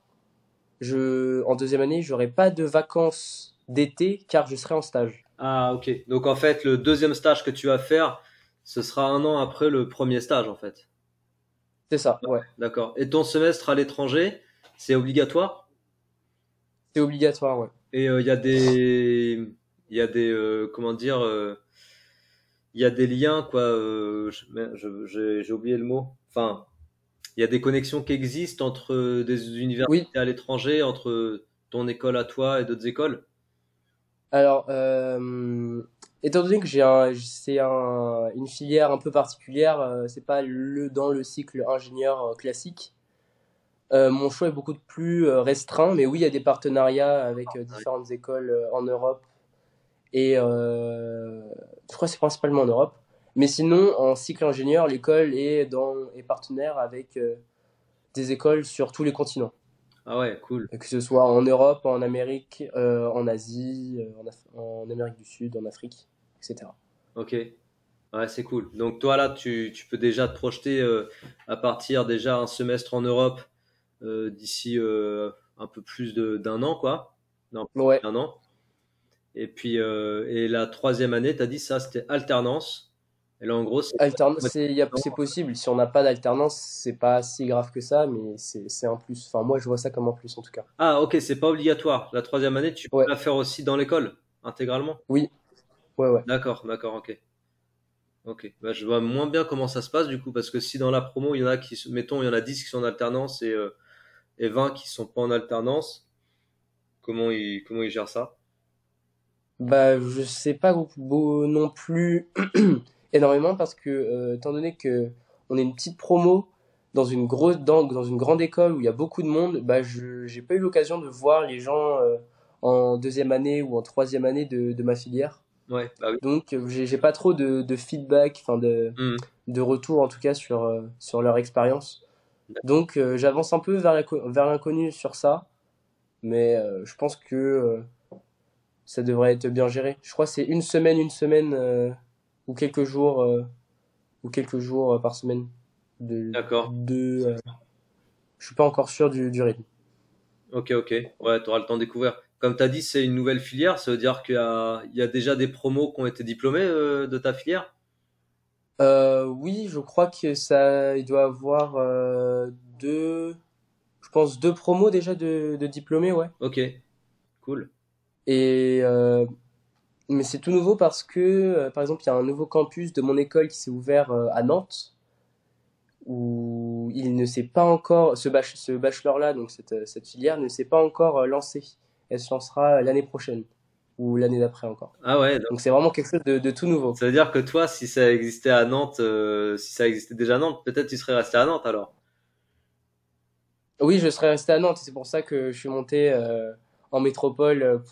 en deuxième année, j'aurai pas de vacances d'été car je serai en stage. Ah, ok. Donc en fait, le deuxième stage que tu vas faire, ce sera un an après le premier stage en fait. C'est ça, ouais. D'accord. Et ton semestre à l'étranger, c'est obligatoire? C'est obligatoire, ouais. Et il y a des comment dire, il y a des liens, quoi. J'ai oublié le mot. Enfin, il y a des connexions qui existent entre des Oui, universités à l'étranger, entre ton école à toi et d'autres écoles. alors, étant donné que une filière un peu particulière, c'est pas dans le cycle ingénieur classique. Mon choix est beaucoup plus restreint, mais oui, il y a des partenariats avec différentes écoles en Europe et je crois que c'est principalement en Europe. Mais sinon, en cycle ingénieur, l'école est partenaire avec des écoles sur tous les continents. Ah ouais, cool. Que ce soit en Europe, en Amérique, en Asie, en Amérique du Sud, en Afrique, etc. Ok. Ouais, c'est cool. Donc toi là, tu peux déjà te projeter à partir déjà un semestre en Europe d'ici un peu plus d'un an, quoi. Non, Ouais, un an. Et puis et la troisième année, t'as dit ça, c'était alternance. Et là, en gros, c'est c'est possible. Si on n'a pas d'alternance, c'est pas si grave que ça, mais c'est un plus. Enfin, moi, je vois ça comme un plus en tout cas. ah ok, c'est pas obligatoire. La troisième année, tu peux Ouais, la faire aussi dans l'école intégralement. oui, ouais, ouais. D'accord, d'accord, ok. Ok, bah, je vois moins bien comment ça se passe du coup, parce que si dans la promo, il y en a mettons, il y en a 10 qui sont en alternance et 20 qui sont pas en alternance, comment ils gèrent ça? Bah, je sais pas non plus énormément parce que, étant donné que on est une petite promo dans une grande école où il y a beaucoup de monde, bah, j'ai pas eu l'occasion de voir les gens en deuxième année ou en troisième année de ma filière. Ouais, bah oui. Donc, j'ai pas trop de feedback, enfin Hmm. de retour en tout cas sur leur expérience. Donc, j'avance un peu vers l'inconnu sur ça, mais je pense que ça devrait être bien géré. Je crois que c'est une semaine ou ou quelques jours par semaine. D'accord. Je suis pas encore sûr du rythme. Ok, ok. Ouais, tu auras le temps de découvrir. Comme tu as dit, c'est une nouvelle filière, ça veut dire il y a déjà des promos qui ont été diplômés de ta filière? Oui, je crois que il doit avoir deux, je pense deux promos déjà de diplômés, ouais. Ok, cool. Et mais c'est tout nouveau parce que, par exemple, il y a un nouveau campus de mon école qui s'est ouvert à Nantes, où il ne s'est pas encore, ce bachelor-là, donc cette filière, ne s'est pas encore lancée. Elle se lancera l'année prochaine, ou l'année d'après encore. Ah ouais, Donc c'est vraiment quelque chose de tout nouveau. ça veut dire que toi, si ça existait à Nantes, si ça existait déjà à Nantes, peut-être tu serais resté à Nantes alors. Oui, je serais resté à Nantes, et c'est pour ça que je suis monté en métropole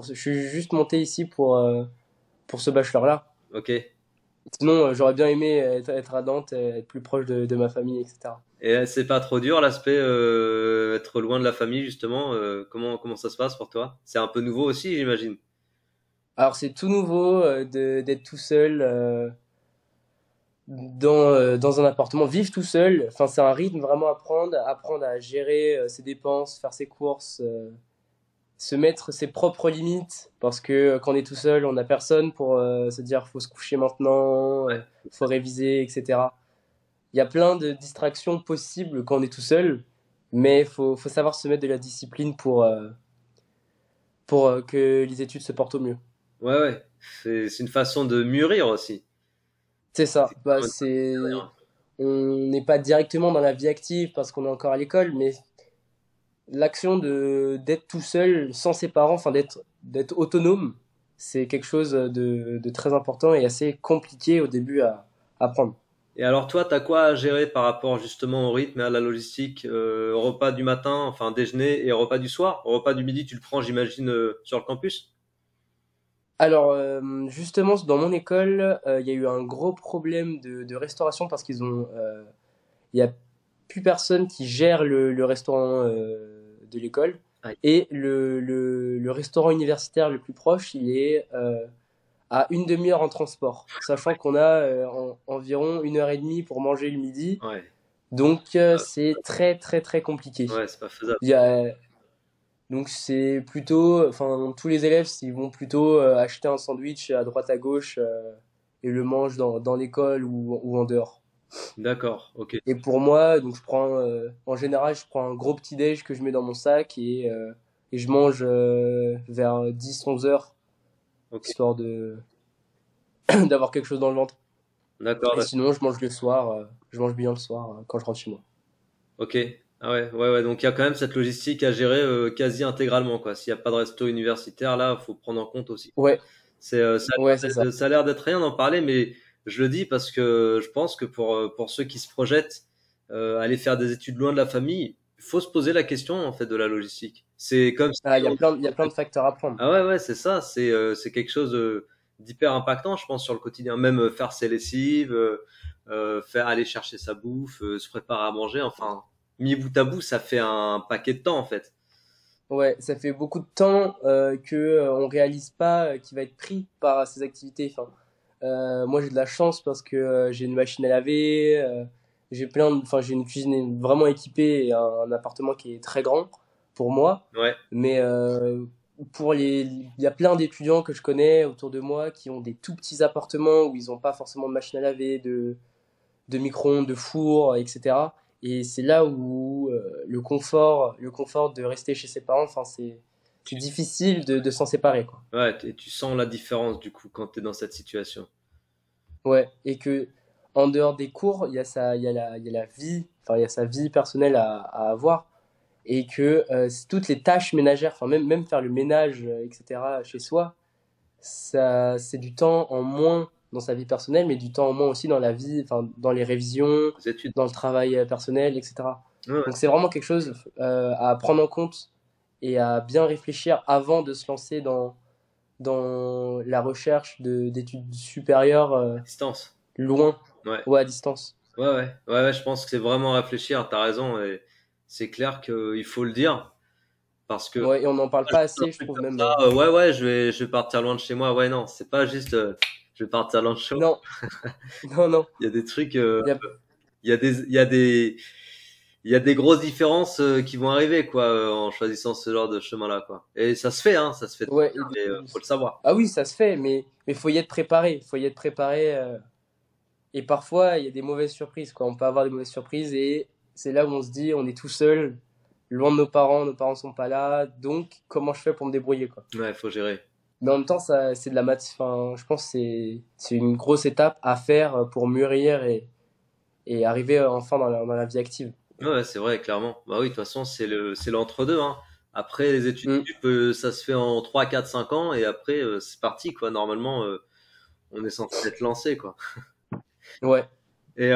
je suis juste monté ici pour ce bachelor-là. Ok. Sinon, j'aurais bien aimé être à Nantes, être plus proche de ma famille, etc. Et c'est pas trop dur l'aspect être loin de la famille justement. Comment ça se passe pour toi? C'est un peu nouveau aussi, j'imagine. Alors c'est tout nouveau d'être tout seul dans un appartement, vivre tout seul. Enfin, c'est un rythme vraiment apprendre à gérer ses dépenses, faire ses courses, se mettre ses propres limites. Parce que quand on est tout seul, on n'a personne pour se dire faut se coucher maintenant, faut réviser, etc. Il y a plein de distractions possibles quand on est tout seul, mais faut savoir se mettre de la discipline pour que les études se portent au mieux. Ouais, ouais. C'est une façon de mûrir aussi. C'est ça. Bah, Vraiment une façon de mûrir. on n'est pas directement dans la vie active parce qu'on est encore à l'école, mais l'action d'être tout seul sans ses parents, enfin d'être autonome, c'est quelque chose de très important et assez compliqué au début à apprendre. Et alors toi, t'as quoi à gérer par rapport justement au rythme et à la logistique, repas du matin, enfin déjeuner et repas du soir? Repas du midi, tu le prends, j'imagine, sur le campus? Alors, justement, dans mon école, il y a eu un gros problème de restauration parce il y a plus personne qui gère le restaurant de l'école. Aïe. Et le restaurant universitaire le plus proche, il est à une demi-heure en transport, sachant qu'on a environ une heure et demie pour manger le midi. Ouais, Donc, c'est très, très, très compliqué. ouais, c'est pas faisable. Il y a, donc, c'est plutôt, enfin, tous les élèves, ils vont plutôt acheter un sandwich à droite à gauche et le mangent dans l'école ou en dehors. D'accord, ok, Et pour moi, donc en général, je prends un gros petit déj que je mets dans mon sac et je mange vers 10-11 heures, ok. histoire d'avoir quelque chose dans le ventre. D'accord, Et d'accord. sinon, je mange le soir, je mange bien le soir quand je rentre chez moi. Ok. Ah ouais, ouais, ouais. Donc il y a quand même cette logistique à gérer quasi intégralement, quoi. S'il n'y a pas de resto universitaire, là, faut prendre en compte aussi. Ouais, Ça ouais, c'est ça. ça a l'air d'être rien d'en parler, mais je le dis parce que je pense que pour ceux qui se projettent aller faire des études loin de la famille, il faut se poser la question en fait de la logistique. C'est comme si Ah, il y a plein de facteurs à prendre. ah ouais ouais c'est ça, c'est quelque chose d'hyper impactant, je pense, sur le quotidien. Même faire ses lessives, faire aller chercher sa bouffe, se préparer à manger. Enfin, mis bout à bout, ça fait un paquet de temps en fait. Ouais, ça fait beaucoup de temps que on réalise pas qu'il va être pris par ces activités. Enfin, moi, j'ai de la chance parce que j'ai une machine à laver, enfin, j'ai une cuisine vraiment équipée et un appartement qui est très grand pour moi. Ouais, Mais il y a plein d'étudiants que je connais autour de moi qui ont des tout petits appartements où ils n'ont pas forcément de machine à laver, de micro-ondes, de four, etc. Et c'est là où le confort de rester chez ses parents, enfin, c'est difficile de s'en séparer, quoi. ouais, et tu sens la différence du coup quand tu es dans cette situation. Ouais, et que en dehors des cours, il y a la vie, enfin, il y a sa vie personnelle à avoir, et que toutes les tâches ménagères, enfin, même faire le ménage, etc., chez soi, ça, c'est du temps en moins dans sa vie personnelle, mais du temps en moins aussi dans la vie, enfin, dans les révisions, Les études. dans le travail personnel, etc. Ouais, ouais. Donc c'est vraiment quelque chose à prendre en compte et à bien réfléchir avant de se lancer dans la recherche d'études supérieures Distance. loin Ouais. ou à distance. Ouais, ouais, ouais, ouais, je pense que c'est vraiment réfléchir, t'as raison, et c'est clair qu'il faut le dire, parce que Ouais, et on n'en parle pas un assez, je truc trouve comme même. ça, ouais, ouais, je vais partir loin de chez moi, ouais, non, c'est pas juste, je vais partir loin de chez moi, Non, non, non. il y a des trucs, Il y a- il y a des grosses différences qui vont arriver, quoi, en choisissant ce genre de chemin-là, quoi. Et ça se fait, hein, ça se fait très ouais, bien, mais faut le savoir. ah oui, ça se fait, mais faut y être préparé. Faut y être préparé. Et parfois, il y a des mauvaises surprises, quoi. On peut avoir des mauvaises surprises et c'est là où on se dit, on est tout seul, loin de nos parents sont pas là, donc comment je fais pour me débrouiller, quoi. Ouais, faut gérer. Mais en même temps, ça, c'est de la maths, enfin, je pense que c'est une grosse étape à faire pour mûrir et arriver enfin dans la vie active. Ouais, c'est vrai, clairement. Bah oui, de toute façon, c'est l'entre-deux, hein. Après, les études Mm. sup, ça se fait en 3 4 5 ans, et après, c'est parti, quoi. Normalement, on est censé être lancé, quoi. Ouais, Et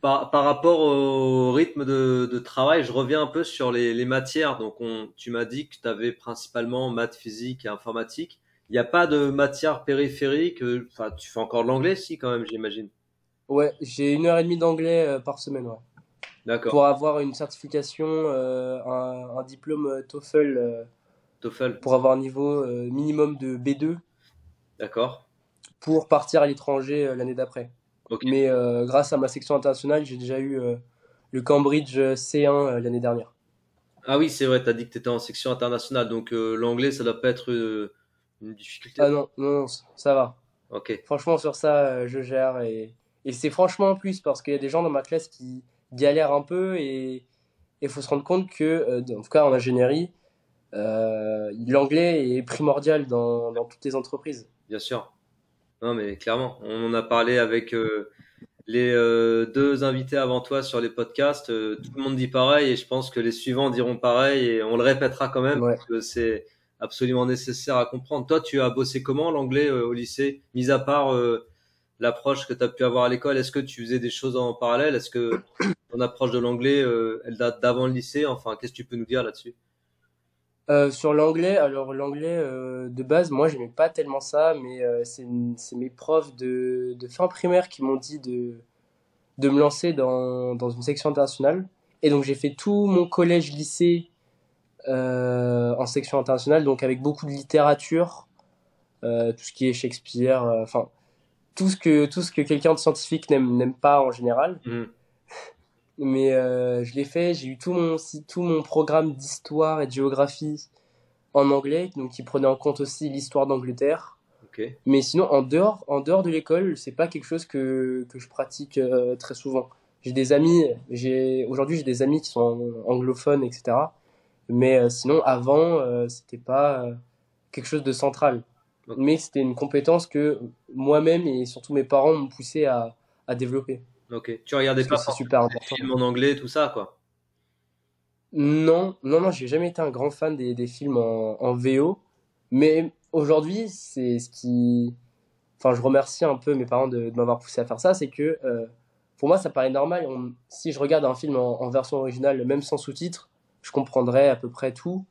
par rapport au rythme de travail, je reviens un peu sur les matières. Donc, tu m'as dit que tu avais principalement maths, physique et informatique. Il n'y a pas de matière périphérique. Enfin, tu fais encore de l'anglais, si, quand même, j'imagine. ouais, j'ai 1 heure et demie d'anglais par semaine, ouais. D'accord. Pour avoir une certification, un diplôme TOEFL, TOEFL. pour avoir un niveau minimum de B2 D'accord. pour partir à l'étranger l'année d'après. Ok. Mais grâce à ma section internationale, j'ai déjà eu le Cambridge C1 l'année dernière. Ah oui, c'est vrai, tu as dit que tu étais en section internationale. Donc, l'anglais, ça doit pas être une difficulté. Ah non, non, non, ça va. Ok. Franchement, sur ça, je gère. Et c'est franchement en plus parce qu'il y a des gens dans ma classe qui galèrent un peu et il faut se rendre compte que, en tout cas en ingénierie, l'anglais est primordial dans toutes les entreprises. Bien sûr. Non, mais clairement, on en a parlé avec les deux invités avant toi sur les podcasts. Tout le monde dit pareil, et je pense que les suivants diront pareil, et on le répétera quand même Ouais. parce que c'est absolument nécessaire à comprendre. Toi, tu as bossé comment l'anglais au lycée, mis à part l'approche que tu as pu avoir à l'école? Est-ce que tu faisais des choses en parallèle? Est-ce que ton approche de l'anglais, elle date d'avant le lycée? Enfin, qu'est-ce que tu peux nous dire là-dessus? Sur l'anglais, alors l'anglais de base, moi j'aimais pas tellement ça, mais c'est mes profs de fin primaire qui m'ont dit de me lancer dans une section internationale. Et donc j'ai fait tout mon collège-lycée en section internationale, donc avec beaucoup de littérature, tout ce qui est Shakespeare, enfin tout ce que quelqu'un de scientifique n'aime pas en général. Mhm. Mais je l'ai fait, j'ai eu tout mon programme d'histoire et de géographie en anglais, donc qui prenait en compte aussi l'histoire d'Angleterre. Ok. Mais sinon, en dehors de l'école, c'est pas quelque chose que je pratique très souvent. Aujourd'hui, j'ai des amis qui sont anglophones, etc. Mais sinon, avant, c'était pas quelque chose de central. Ok. mais c'était une compétence que moi-même et surtout mes parents m'ont poussé à développer, Ok. Tu regardais parce que pas c'est forcément super des important. films en anglais, tout ça, quoi. Non, non, non, j'ai jamais été un grand fan des films en VO, mais aujourd'hui, c'est ce qui... Enfin, je remercie un peu mes parents de m'avoir poussé à faire ça, c'est que pour moi, ça paraît normal. Si je regarde un film en version originale, même sans sous-titres, je comprendrais à peu près tout.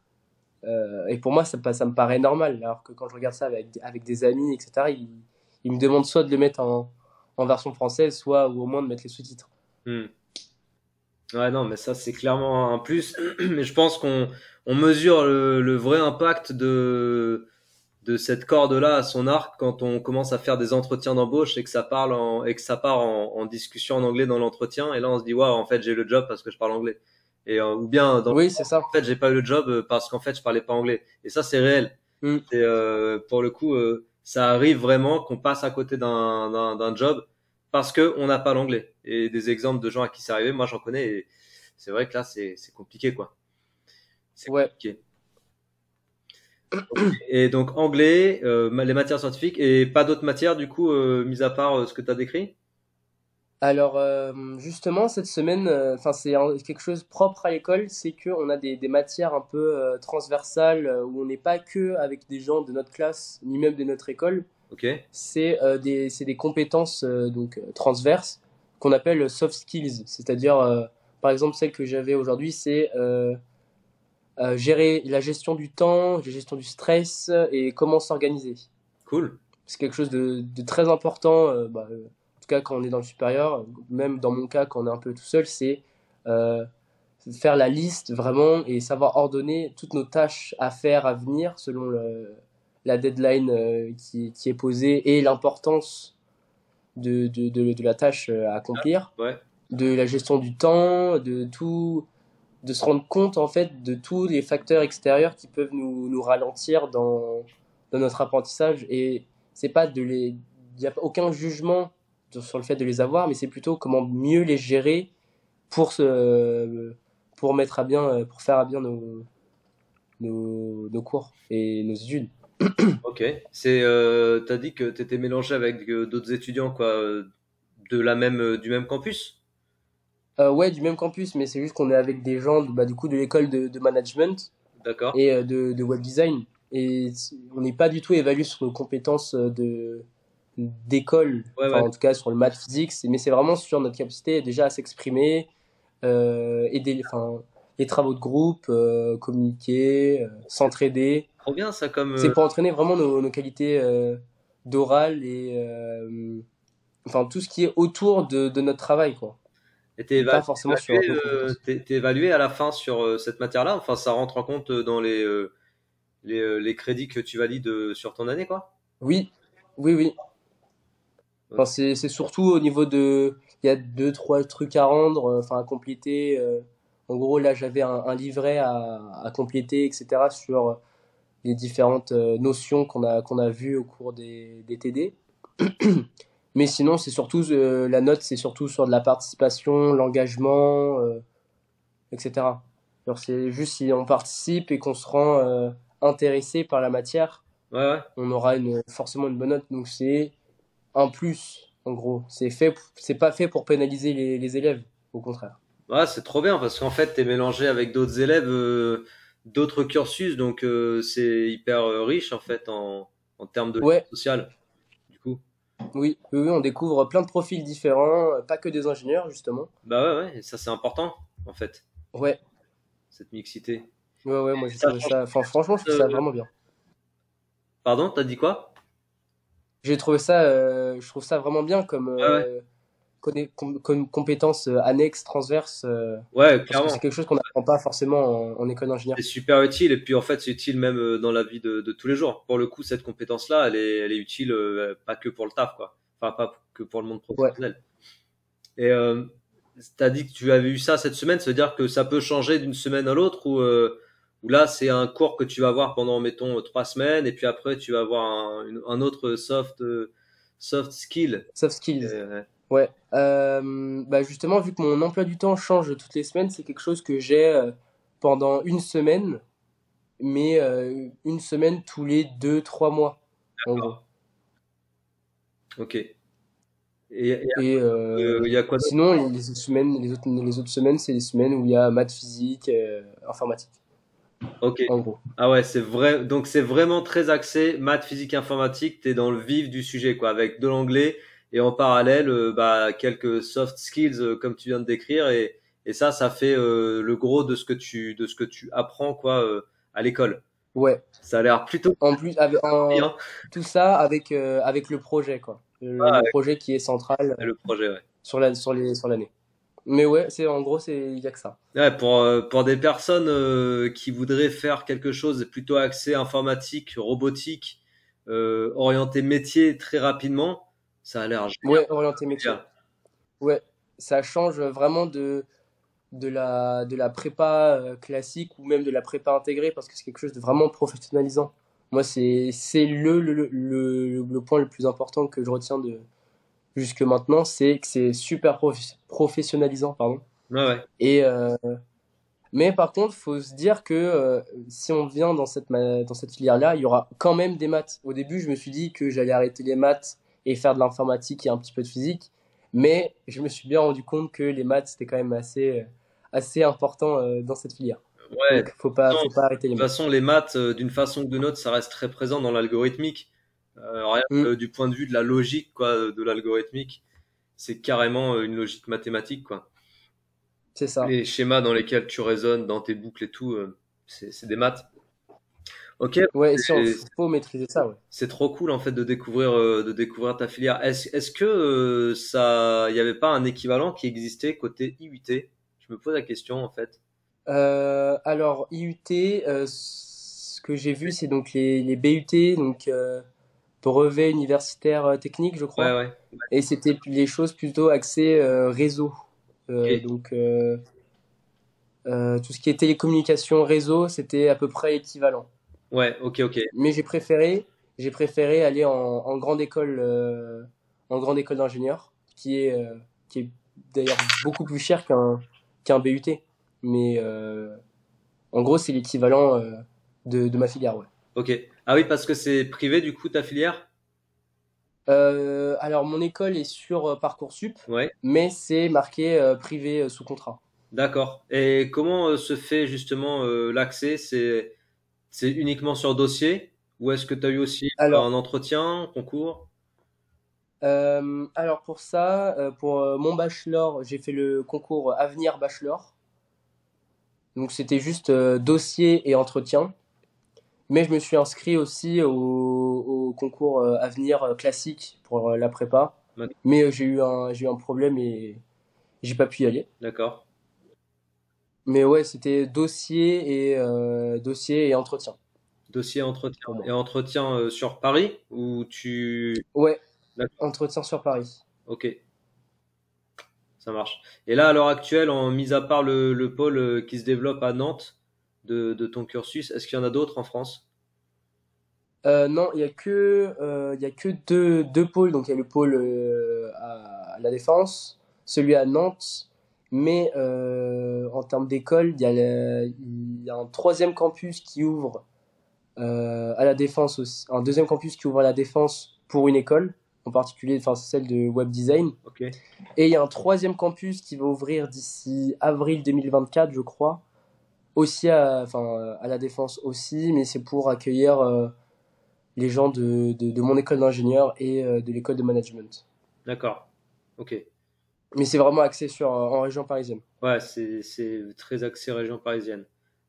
Et pour moi, ça me paraît normal. Alors que quand je regarde ça avec des amis, etc., ils me demandent soit de le mettre en version française, soit ou au moins de mettre les sous-titres. Hmm. Ouais, non, mais ça, c'est clairement un plus. Mais je pense qu'on mesure le vrai impact de cette corde-là à son arc quand on commence à faire des entretiens d'embauche et que ça et que ça part en discussion en anglais dans l'entretien. Et là, on se dit, waouh, en fait, j'ai le job parce que je parle anglais. Ou bien, Oui, c'est ça. en fait, j'ai pas eu le job parce qu'en fait, je parlais pas anglais. Et ça, c'est réel. Mm. Et pour le coup, ça arrive vraiment qu'on passe à côté d'un job parce que on n'a pas l'anglais. Et des exemples de gens à qui c'est arrivé, moi, j'en connais. Et c'est vrai que là, c'est compliqué, quoi. C'est Ouais. compliqué. Et donc anglais, les matières scientifiques et pas d'autres matières du coup, mis à part ce que tu as décrit. Alors, justement, cette semaine, enfin, quelque chose propre à l'école, c'est qu'on a des matières un peu transversales où on n'est pas que avec des gens de notre classe, ni même de notre école. Ok, C'est des compétences transverses qu'on appelle soft skills. C'est-à-dire, par exemple, celle que j'avais aujourd'hui, c'est gérer la gestion du temps, la gestion du stress et comment s'organiser. cool. C'est quelque chose de très important, en tout cas quand on est dans le supérieur, même dans mon cas quand on est un peu tout seul, c'est euh, faire la liste vraiment et savoir ordonner toutes nos tâches à faire à venir selon la deadline qui est posée et l'importance de la tâche à accomplir, Ouais. de la gestion du temps, de tout, de se rendre compte en fait de tous les facteurs extérieurs qui peuvent nous ralentir dans notre apprentissage. Et c'est pas il n'y a aucun jugement sur le fait de les avoir, mais c'est plutôt comment mieux les gérer pour mettre à bien, pour faire à bien nos cours et nos études. Ok. T'as dit que t'étais mélangé avec d'autres étudiants quoi, du même campus. Ouais, du même campus, mais c'est juste qu'on est avec des gens du coup de l'école de management D'accord. et de web design. Et on n'est pas du tout évalué sur nos compétences d'école, Ouais, enfin ouais. en tout cas sur le maths physique, mais c'est vraiment sur notre capacité déjà à s'exprimer, aider, enfin, les travaux de groupe, communiquer, s'entraider. Trop bien ça comme. C'est pour entraîner vraiment nos qualités d'oral et enfin tout ce qui est autour de notre travail, quoi. Et Et pas forcément sur nos compétences. t'es évalué à la fin sur cette matière-là. Enfin, ça rentre en compte dans les crédits que tu valides sur ton année, quoi. Oui, oui, oui. Enfin, c'est surtout au niveau il y a deux, trois trucs à rendre, enfin à compléter. En gros, là, j'avais un livret à compléter, etc. sur les différentes notions qu'on a vues au cours des TD. Mais sinon, c'est surtout la note, c'est surtout sur de la participation, l'engagement, etc. Alors, c'est juste si on participe et qu'on se rend intéressé par la matière, Ouais, ouais. on aura forcément une bonne note. Donc c'est un plus, en gros. C'est pas fait pour pénaliser les élèves, au contraire. Ouais, c'est trop bien parce qu'en fait, t'es mélangé avec d'autres élèves, d'autres cursus, donc c'est hyper riche en fait en termes de lien Ouais, social, du coup. oui, oui, oui, on découvre plein de profils différents, pas que des ingénieurs, justement. Bah ouais, ouais, et ça c'est important en fait, Ouais, cette mixité. ouais, ouais, moi Et j'ai ça trouvé change. ça, enfin franchement, je trouve ça vraiment bien. Pardon, t'as dit quoi? J'ai trouvé je trouve ça vraiment bien comme Ouais, ouais. comme compétence annexe, transverse, Ouais, parce que clairement. c'est quelque chose qu'on n'apprend pas forcément en école C'est d'ingénieur. super utile et puis en fait c'est utile même dans la vie de tous les jours. Pour le coup, cette compétence-là, elle est utile pas que pour le taf, quoi. Enfin, pas que pour le monde Ouais. professionnel. Et t'as dit que tu avais eu ça cette semaine, ça veut dire que ça peut changer d'une semaine à l'autre ou là c'est un cours que tu vas avoir pendant mettons 3 semaines et puis après tu vas avoir un autre soft skill. Soft skills. Euh, Ouais. Bah justement, vu que mon emploi du temps change toutes les semaines, c'est quelque chose que j'ai pendant une semaine, mais une semaine tous les 2, 3 mois. en gros. Ok. Et Et il y a quoi d'autre? sinon, les autres semaines, les autres semaines, c'est les semaines où il y a maths, physique, informatique, Ok. en gros. Ah ouais, c'est vrai. Donc c'est vraiment très axé maths, physique, informatique. T'es dans le vif du sujet, quoi, avec de l'anglais et en parallèle, bah, quelques soft skills comme tu viens de décrire et ça fait le gros de ce que tu apprends, quoi, à l'école. Ouais. Ça a l'air plutôt En plus, bien. tout ça avec, avec le projet, quoi. Ah, Le projet qui est central ouais, le projet, ouais. sur l'année. Mais ouais, en gros, il y a que ça. Ouais, pour des personnes qui voudraient faire quelque chose de plutôt axé informatique, robotique, orienté métier très rapidement, ça a l'air Ouais, orienté métier. génial. Ouais, ça change vraiment de la prépa classique ou même de la prépa intégrée parce que c'est quelque chose de vraiment professionnalisant. Moi, c'est le point le plus important que je retiens de jusque maintenant, c'est que c'est super professionnalisant, pardon. Ouais, ouais. Et mais par contre, faut se dire que si on vient dans cette filière-là, il y aura quand même des maths. Au début, je me suis dit que j'allais arrêter les maths et faire de l'informatique et un petit peu de physique, mais je me suis bien rendu compte que les maths c'était quand même assez important dans cette filière. Ouais, Donc faut pas arrêter les toute maths. façon, les maths, d'une façon ou d'une autre, ça reste très présent dans l'algorithmique. Rien Hmm, que du point de vue de la logique, quoi, de l'algorithmique, c'est carrément une logique mathématique, quoi. c'est ça. Les schémas dans lesquels tu raisonnes, dans tes boucles et tout, c'est des maths. Ok, Ouais, et si on, c'est faut maîtriser ça, ouais. c'est trop cool en fait de découvrir ta filière. Est-ce que ça, il n'y avait pas un équivalent qui existait côté IUT? Je me pose la question en fait. Alors IUT, ce que j'ai vu, c'est donc les BUT, donc brevet universitaire technique, je Ouais, crois. ouais. Et c'était les choses plutôt axées réseau. Ok. Donc tout ce qui est télécommunication réseau, c'était à peu près équivalent. Ouais, ok, ok. Mais j'ai préféré aller en grande école d'ingénieur, qui est d'ailleurs beaucoup plus cher qu'un BUT. Mais en gros, c'est l'équivalent de ma filière, ouais. Ok. Ah oui, parce que c'est privé du coup ta filière? Alors, mon école est sur Parcoursup, Ouais. mais c'est marqué privé sous contrat. D'accord. Et comment se fait justement l'accès? C'est uniquement sur dossier ou est-ce que tu as eu aussi un Alors, entretien, concours? alors pour ça, pour mon bachelor, j'ai fait le concours Avenir Bachelor. Donc c'était juste dossier et entretien. Mais je me suis inscrit aussi au concours Avenir classique pour la prépa. Mais j'ai eu un problème et j'ai pas pu y aller. D'accord. Mais ouais, c'était dossier et entretien Dossier, entretien. pour Et moi. entretien sur Paris ou tu... Ouais, D'accord. entretien sur Paris. Ok. Ça marche. Et là, à l'heure actuelle, en mis à part le pôle qui se développe à Nantes de ton cursus, est-ce qu'il y en a d'autres en France? Non, il y a que deux pôles. Donc il y a le pôle à la Défense, celui à Nantes. Mais en termes d'école, il y a un troisième campus qui ouvre à la Défense aussi. Un deuxième campus qui ouvre à la Défense pour une école, en particulier, enfin, c'est celle de web design. Ok. Et il y a un troisième campus qui va ouvrir d'ici avril 2024, je crois, aussi à la Défense aussi, mais c'est pour accueillir les gens de mon école d'ingénieur et de l'école de management. D'accord. Ok. Mais c'est vraiment axé en région parisienne. Ouais, c'est très axé région parisienne.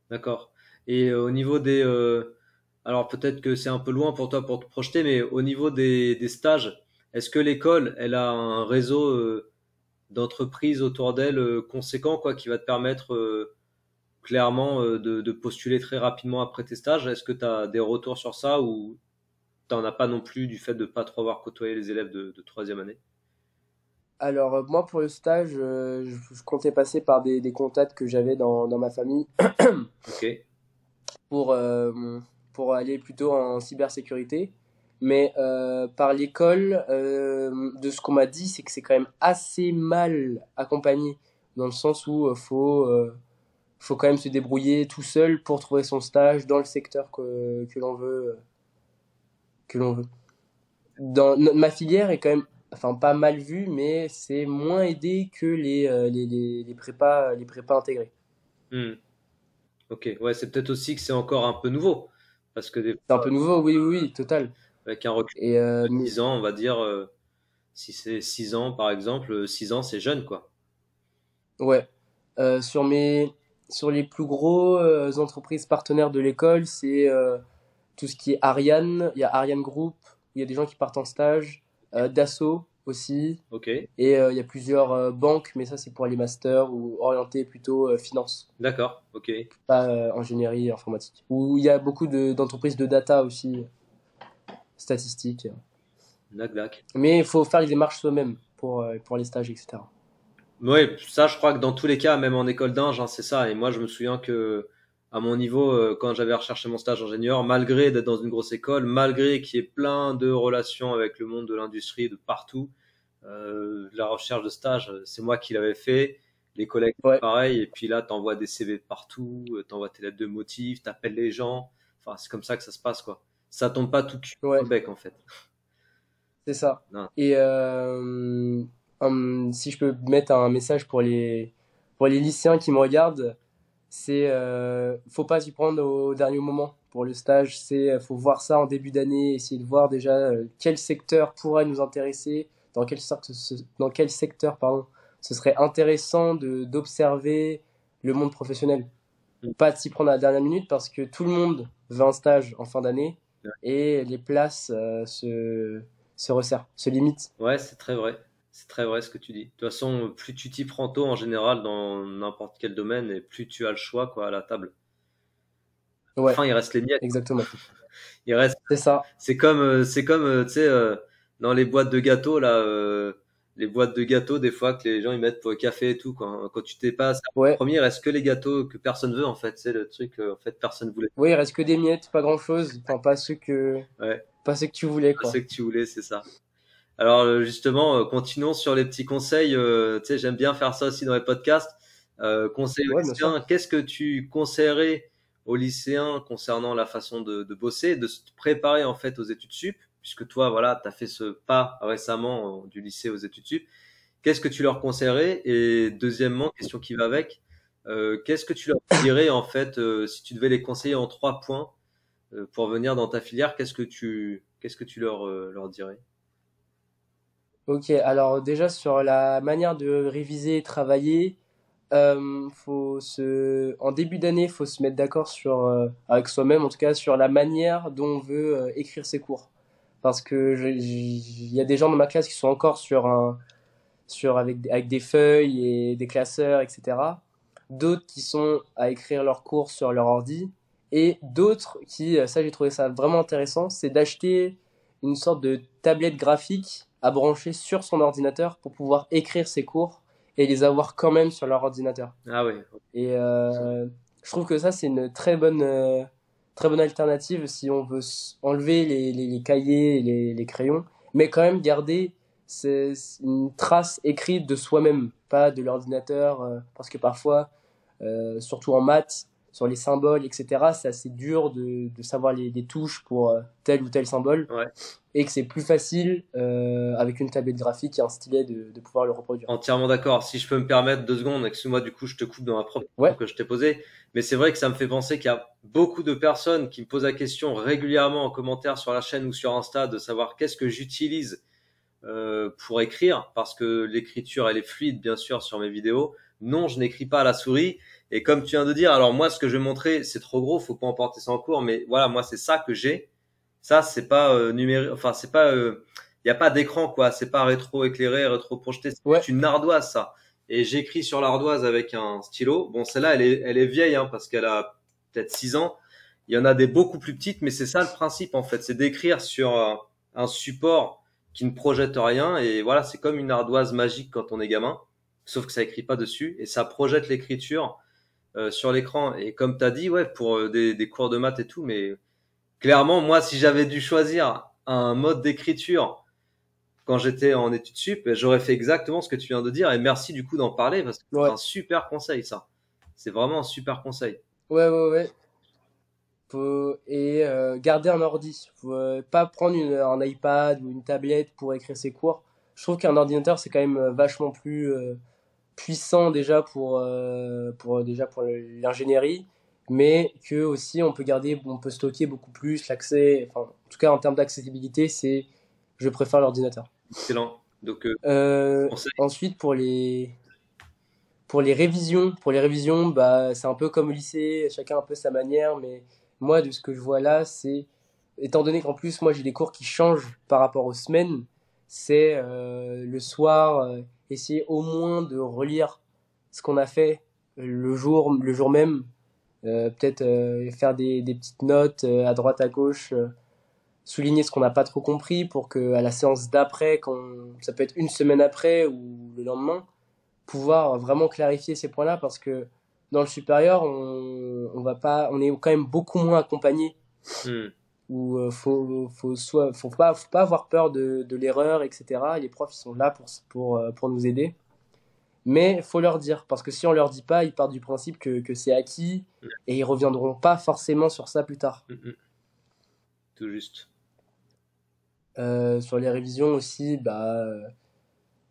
D'accord. Et au niveau des... alors peut-être que c'est un peu loin pour toi pour te projeter, mais au niveau des stages, est-ce que l'école, elle a un réseau d'entreprises autour d'elle conséquent, quoi, qui va te permettre clairement de postuler très rapidement après tes stages? Est-ce que tu as des retours sur ça ou t'en as pas non plus du fait de pas trop avoir côtoyé les élèves de troisième année? Alors moi pour le stage, je comptais passer par des contacts que j'avais dans ma famille Ok. pour, euh, pour aller plutôt en cybersécurité. Mais par l'école, de ce qu'on m'a dit, c'est que c'est quand même assez mal accompagné, dans le sens où faut quand même se débrouiller tout seul pour trouver son stage dans le secteur que l'on veut. que l'on veut. Ma filière est quand même, enfin pas mal vue, mais c'est moins aidé que les prépas intégrés. Hmm. Ok, ouais, c'est peut-être aussi que c'est encore un peu nouveau. Parce que des C'est un fois, peu nouveau, oui, oui, oui, total. avec un recul Et de 10 ans, on va dire, si c'est 6 ans par exemple, 6 ans c'est jeune quoi. ouais, Euh, sur mes, sur les plus gros entreprises partenaires de l'école, c'est tout ce qui est Ariane. Il y a Ariane Group, il y a des gens qui partent en stage, Dassault aussi, Ok, et il y a plusieurs banques, mais ça c'est pour les masters ou orientés plutôt finance, d'accord, ok. pas ingénierie informatique. Où il y a beaucoup d'entreprises de data aussi, statistiques. Dac, dac. Mais il faut faire les démarches soi-même pour les stages, etc. Ouais, ça, je crois que dans tous les cas, même en école d'ingé, hein, c'est ça. Et moi, je me souviens que, à mon niveau, quand j'avais recherché mon stage d'ingénieur, malgré d'être dans une grosse école, malgré qu'il y ait plein de relations avec le monde de l'industrie de partout, la recherche de stage, c'est moi qui l'avais fait. Les collègues, Ouais, pareil. Et puis là, t'envoies des CV de partout, t'envoies tes lettres de motif, t'appelles les gens. Enfin, c'est comme ça que ça se passe, quoi. Ça tombe pas tout cul dans ouais, le bec, en fait. c'est ça. Non. Et si je peux mettre un message pour les lycéens qui me regardent, c'est faut pas s'y prendre au dernier moment pour le stage. Faut voir ça en début d'année, essayer de voir déjà quel secteur pourrait nous intéresser, dans quel secteur pardon, ce serait intéressant d'observer le monde professionnel. Pas de s'y prendre à la dernière minute parce que tout le monde veut un stage en fin d'année et les places se resserrent, se limitent. Ouais, c'est très vrai. C'est très vrai ce que tu dis. De toute façon, plus tu t'y prends tôt en général dans n'importe quel domaine et plus tu as le choix quoi à la table. Ouais, Enfin, il reste les miettes. exactement. Il reste. C'est ça. C'est comme tu sais dans les boîtes de gâteaux là, les boîtes de gâteaux des fois que les gens ils mettent pour le café et tout quand tu t'es pas Ouais. premier, il reste que les gâteaux que personne veut en fait. C'est le truc en fait personne voulait. Oui, il reste que des miettes, pas grand-chose. Enfin, Ouais, pas ceux que tu voulais, c'est quoi. que tu voulais, c'est ça. Alors justement, continuons sur les petits conseils. Tu sais, j'aime bien faire ça aussi dans les podcasts. Conseils aux Ouais, bien sûr. lycéens. Qu'est-ce que tu conseillerais aux lycéens concernant la façon de bosser, de se préparer en fait aux études sup, puisque toi, voilà, tu as fait ce pas récemment du lycée aux études sup. Qu'est-ce que tu leur conseillerais? Et deuxièmement, question qui va avec, qu'est-ce que tu leur dirais en fait si tu devais les conseiller en 3 points pour venir dans ta filière? Qu'est-ce que tu leur dirais? Ok, alors déjà sur la manière de réviser et travailler, en début d'année, faut se mettre d'accord avec soi-même, en tout cas, sur la manière dont on veut écrire ses cours. Parce que il y a des gens dans ma classe qui sont encore avec des feuilles et des classeurs, etc. D'autres qui sont à écrire leurs cours sur leur ordi. Et d'autres qui, ça j'ai trouvé ça vraiment intéressant, c'est d'acheter une sorte de tablette graphique à brancher sur son ordinateur pour pouvoir écrire ses cours et les avoir quand même sur leur ordinateur. Ah ouais. Et je trouve que ça, c'est une très bonne alternative si on veut enlever les cahiers et les crayons, mais quand même garder une trace écrite de soi-même, pas de l'ordinateur, parce que parfois, surtout en maths, sur les symboles, etc., c'est assez dur de savoir les touches pour tel ou tel symbole, Ouais. et que c'est plus facile avec une tablette graphique et un stylet de pouvoir le reproduire. Entièrement d'accord. Si je peux me permettre 2 secondes, excuse-moi, du coup, je te coupe dans la propre question Ouais, que je t'ai posée. Mais c'est vrai que ça me fait penser qu'il y a beaucoup de personnes qui me posent la question régulièrement en commentaire sur la chaîne ou sur Insta de savoir qu'est-ce que j'utilise pour écrire, parce que l'écriture, elle est fluide, bien sûr, sur mes vidéos. Non, je n'écris pas à la souris. Et comme tu viens de dire, alors moi, ce que je vais montrer, c'est trop gros, faut pas emporter ça en cours. Mais voilà, moi, c'est ça que j'ai. Ça, c'est pas numérique. Enfin, c'est pas. Il y a pas d'écran, quoi. C'est pas rétro-éclairé, rétro-projeté. C'est ouais, juste une ardoise, ça. Et j'écris sur l'ardoise avec un stylo. Bon, celle-là, elle est vieille, hein, parce qu'elle a peut-être 6 ans. Il y en a des beaucoup plus petites, mais c'est ça le principe, en fait. C'est d'écrire sur un support qui ne projette rien. Et voilà, c'est comme une ardoise magique quand on est gamin. Sauf que ça écrit pas dessus. Et ça projette l'écriture sur l'écran. Et comme tu as dit, ouais, pour des cours de maths et tout, mais clairement, moi, si j'avais dû choisir un mode d'écriture quand j'étais en études sup, j'aurais fait exactement ce que tu viens de dire. Et merci du coup d'en parler parce que c'est ouais. un super conseil, ça. C'est vraiment un super conseil. Ouais, ouais, ouais. Et garder un ordi. Faut pas prendre un iPad ou une tablette pour écrire ses cours. Je trouve qu'un ordinateur c'est quand même vachement plus puissant déjà pour l'ingénierie, mais que aussi on peut stocker beaucoup plus l'accès. Enfin, en tout cas en termes d'accessibilité, je préfère l'ordinateur. Excellent. Donc, conseil. Ensuite pour les révisions, bah, c'est un peu comme au lycée, chacun un peu sa manière, mais moi, de ce que je vois là, étant donné qu'en plus, moi, j'ai des cours qui changent par rapport aux semaines, c'est le soir, essayer au moins de relire ce qu'on a fait le jour même, peut-être faire des petites notes à droite, à gauche, souligner ce qu'on n'a pas trop compris pour que à la séance d'après, ça peut être une semaine après ou le lendemain, pouvoir vraiment clarifier ces points-là parce que dans le supérieur, on est quand même beaucoup moins accompagné. Hmm. Où faut pas avoir peur de l'erreur, etc. Les profs ils sont là pour nous aider, mais faut leur dire parce que si on leur dit pas, ils partent du principe que c'est acquis et ils reviendront pas forcément sur ça plus tard. Tout juste. Sur les révisions aussi, bah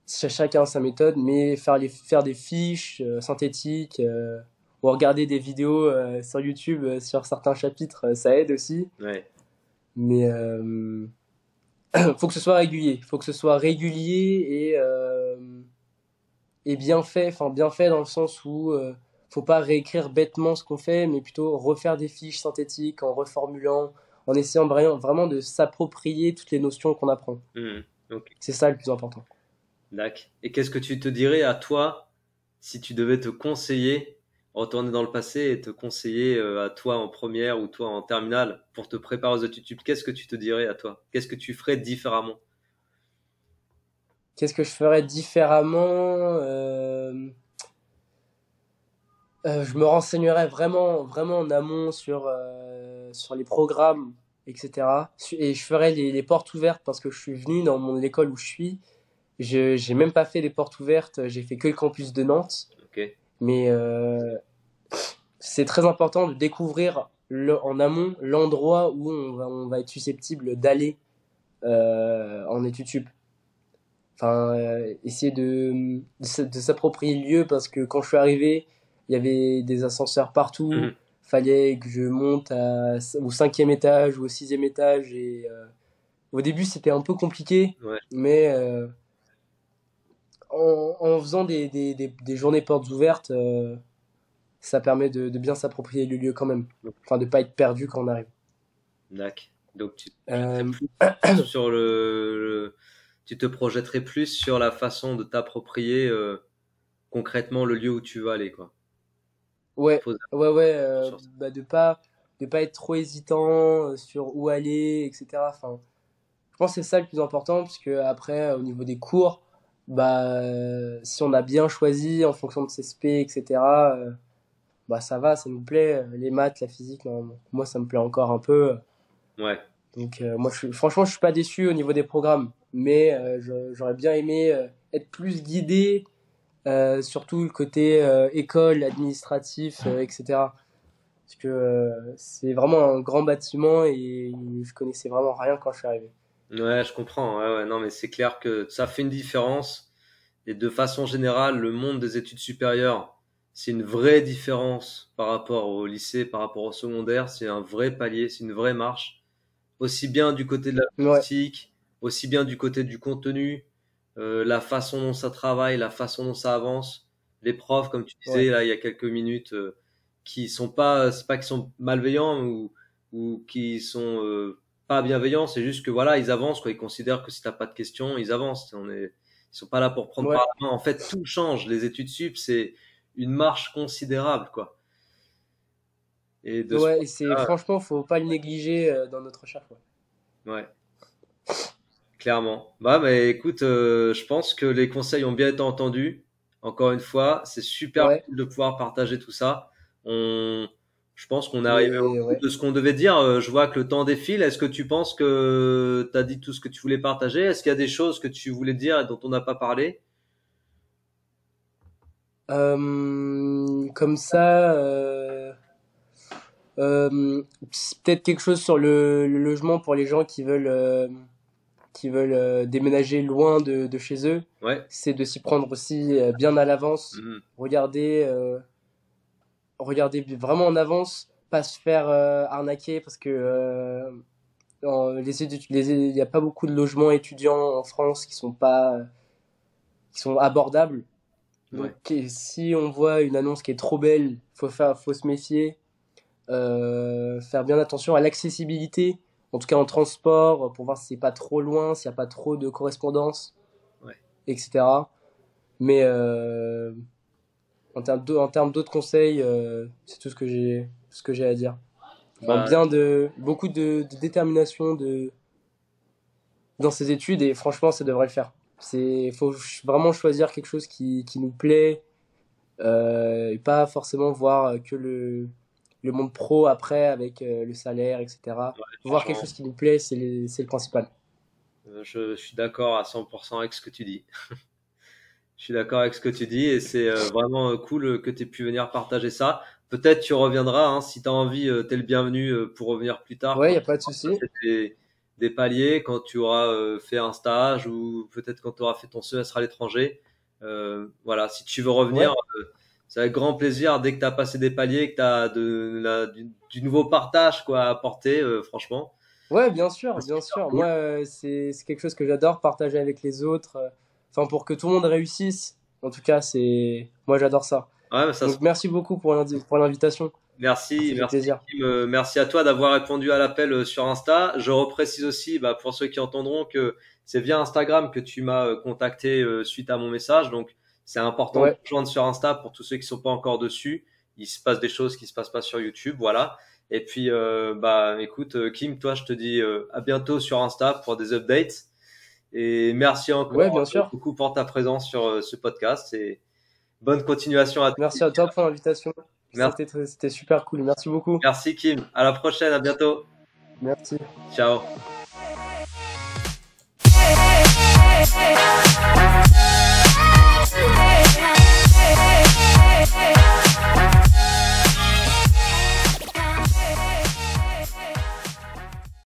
chacun a sa méthode, mais faire des fiches synthétiques ou regarder des vidéos sur YouTube sur certains chapitres, ça aide aussi. Ouais. Mais faut que ce soit régulier. Faut que ce soit régulier et bien fait. Enfin, bien fait dans le sens où faut pas réécrire bêtement ce qu'on fait, mais plutôt refaire des fiches synthétiques en reformulant, en essayant vraiment de s'approprier toutes les notions qu'on apprend. Ok. C'est ça le plus important. D'accord. Et qu'est-ce que tu te dirais à toi si tu devais te conseiller, retourner dans le passé et te conseiller à toi en première ou toi en terminale pour te préparer aux études sup? Qu'est-ce que tu te dirais à toi? Qu'est-ce que tu ferais différemment? Qu'est-ce que je ferais différemment je me renseignerais vraiment, vraiment en amont sur les programmes, etc. Et je ferais les portes ouvertes parce que je suis venu dans l'école où je suis. J'ai même pas fait les portes ouvertes, j'ai fait que le campus de Nantes. Ok. Mais c'est très important de découvrir en amont l'endroit où on va être susceptible d'aller en études sup. Enfin, essayer de s'approprier le lieu parce que quand je suis arrivé, il y avait des ascenseurs partout. Fallait que je monte au 5e étage ou au 6e étage. Et au début, c'était un peu compliqué, Ouais. mais en faisant des journées portes ouvertes, ça permet de bien s'approprier le lieu quand même. Enfin, de pas être perdu quand on arrive. D'accord. Donc tu Euh, sur tu te projetterais plus sur la façon de t'approprier concrètement le lieu où tu vas aller, quoi. ouais, Faut- ouais, sur ça. bah de pas être trop hésitant sur où aller, etc. Enfin, je pense que c'est ça le plus important, parce que après, au niveau des cours, bah, si on a bien choisi en fonction de ses spé, etc., bah ça va, ça nous plaît. Les maths, la physique, non, moi ça me plaît encore un peu. Ouais. Donc moi, franchement, je suis pas déçu au niveau des programmes, mais j'aurais bien aimé être plus guidé, surtout le côté école, administratif, etc. Parce que c'est vraiment un grand bâtiment et je connaissais vraiment rien quand je suis arrivé. Ouais, je comprends. Ouais, ouais, non, mais c'est clair que ça fait une différence. Et de façon générale, le monde des études supérieures, c'est une vraie différence par rapport au lycée, par rapport au secondaire. C'est un vrai palier, c'est une vraie marche. Aussi bien du côté de la Ouais, logistique, aussi bien du côté du contenu, la façon dont ça travaille, la façon dont ça avance. Les profs, comme tu ouais, disais là il y a quelques minutes, qui sont pas, c'est pas qu'ils sont malveillants ou qui sont pas bienveillants, c'est juste que voilà, ils avancent quoi. Ils considèrent que si t'as pas de questions, ils avancent. Ils sont pas là pour prendre ouais, par la main. En fait, tout change. Les études sup, c'est une marche considérable quoi. Et de ce ouais. Et point franchement, faut pas le négliger dans notre recherche. Ouais. de vue-là, ouais. Clairement. Bah écoute, je pense que les conseils ont bien été entendus. Encore une fois, c'est super Ouais, cool de pouvoir partager tout ça. On, je pense qu'on est arrivé au mais bout ouais. de ce qu'on devait dire. Je vois que le temps défile. Est-ce que tu penses que tu as dit tout ce que tu voulais partager? Est-ce qu'il y a des choses que tu voulais dire et dont on n'a pas parlé? Comme ça, C'est peut-être quelque chose sur le logement pour les gens qui veulent déménager loin de chez eux. Ouais. C'est de s'y prendre aussi bien à l'avance. Mhm. Regarder vraiment en avance, pas se faire arnaquer parce que il n'y a pas beaucoup de logements étudiants en France qui sont abordables. Ouais. Donc si on voit une annonce qui est trop belle, faut se méfier. Faire bien attention à l'accessibilité, en tout cas en transport, pour voir si c'est pas trop loin, s'il n'y a pas trop de correspondance, Ouais. etc. Mais en termes d'autres conseils, c'est tout ce que j'ai à dire. Enfin, Bah, beaucoup de détermination dans ces études et franchement, ça devrait le faire. Faut vraiment choisir quelque chose qui nous plaît et pas forcément voir que le monde pro après avec le salaire, etc. Faut voir quelque franchement, chose qui nous plaît, c'est le principal. je suis d'accord à 100% avec ce que tu dis. Je suis d'accord avec ce que tu dis et c'est vraiment cool que tu aies pu venir partager ça. Peut-être tu reviendras, hein, si tu as envie, t'es le bienvenu pour revenir plus tard Ouais, quand y a tu pas de auras souci. passé des paliers, quand tu auras fait un stage ou peut-être quand tu auras fait ton semestre à l'étranger. Voilà, si tu veux revenir, Ouais, c'est avec grand plaisir dès que tu as passé des paliers, que tu as du nouveau partage quoi, à apporter, franchement. ouais, C'est bien super sûr. cool. Moi, c'est quelque chose que j'adore partager avec les autres. Enfin, pour que tout le monde réussisse. En tout cas, moi, j'adore ça. Ouais, mais ça se Donc, merci beaucoup pour l'invitation. Merci, Ça fait merci plaisir. Kim. Merci à toi d'avoir répondu à l'appel sur Insta. Je reprécise aussi, bah, pour ceux qui entendront, que c'est via Instagram que tu m'as contacté suite à mon message. Donc, c'est important de Ouais, te joindre sur Insta pour tous ceux qui sont pas encore dessus. Il se passe des choses qui se passent pas sur YouTube, voilà. Et puis, bah, écoute, Kim, toi, je te dis à bientôt sur Insta pour des updates. Et merci ouais, encore bien sûr. beaucoup pour ta présence sur ce podcast et bonne continuation à tous. Merci à toi pour l'invitation. Merci, C'était super cool. Merci beaucoup. merci Kim. À la prochaine, à bientôt. Merci. Ciao.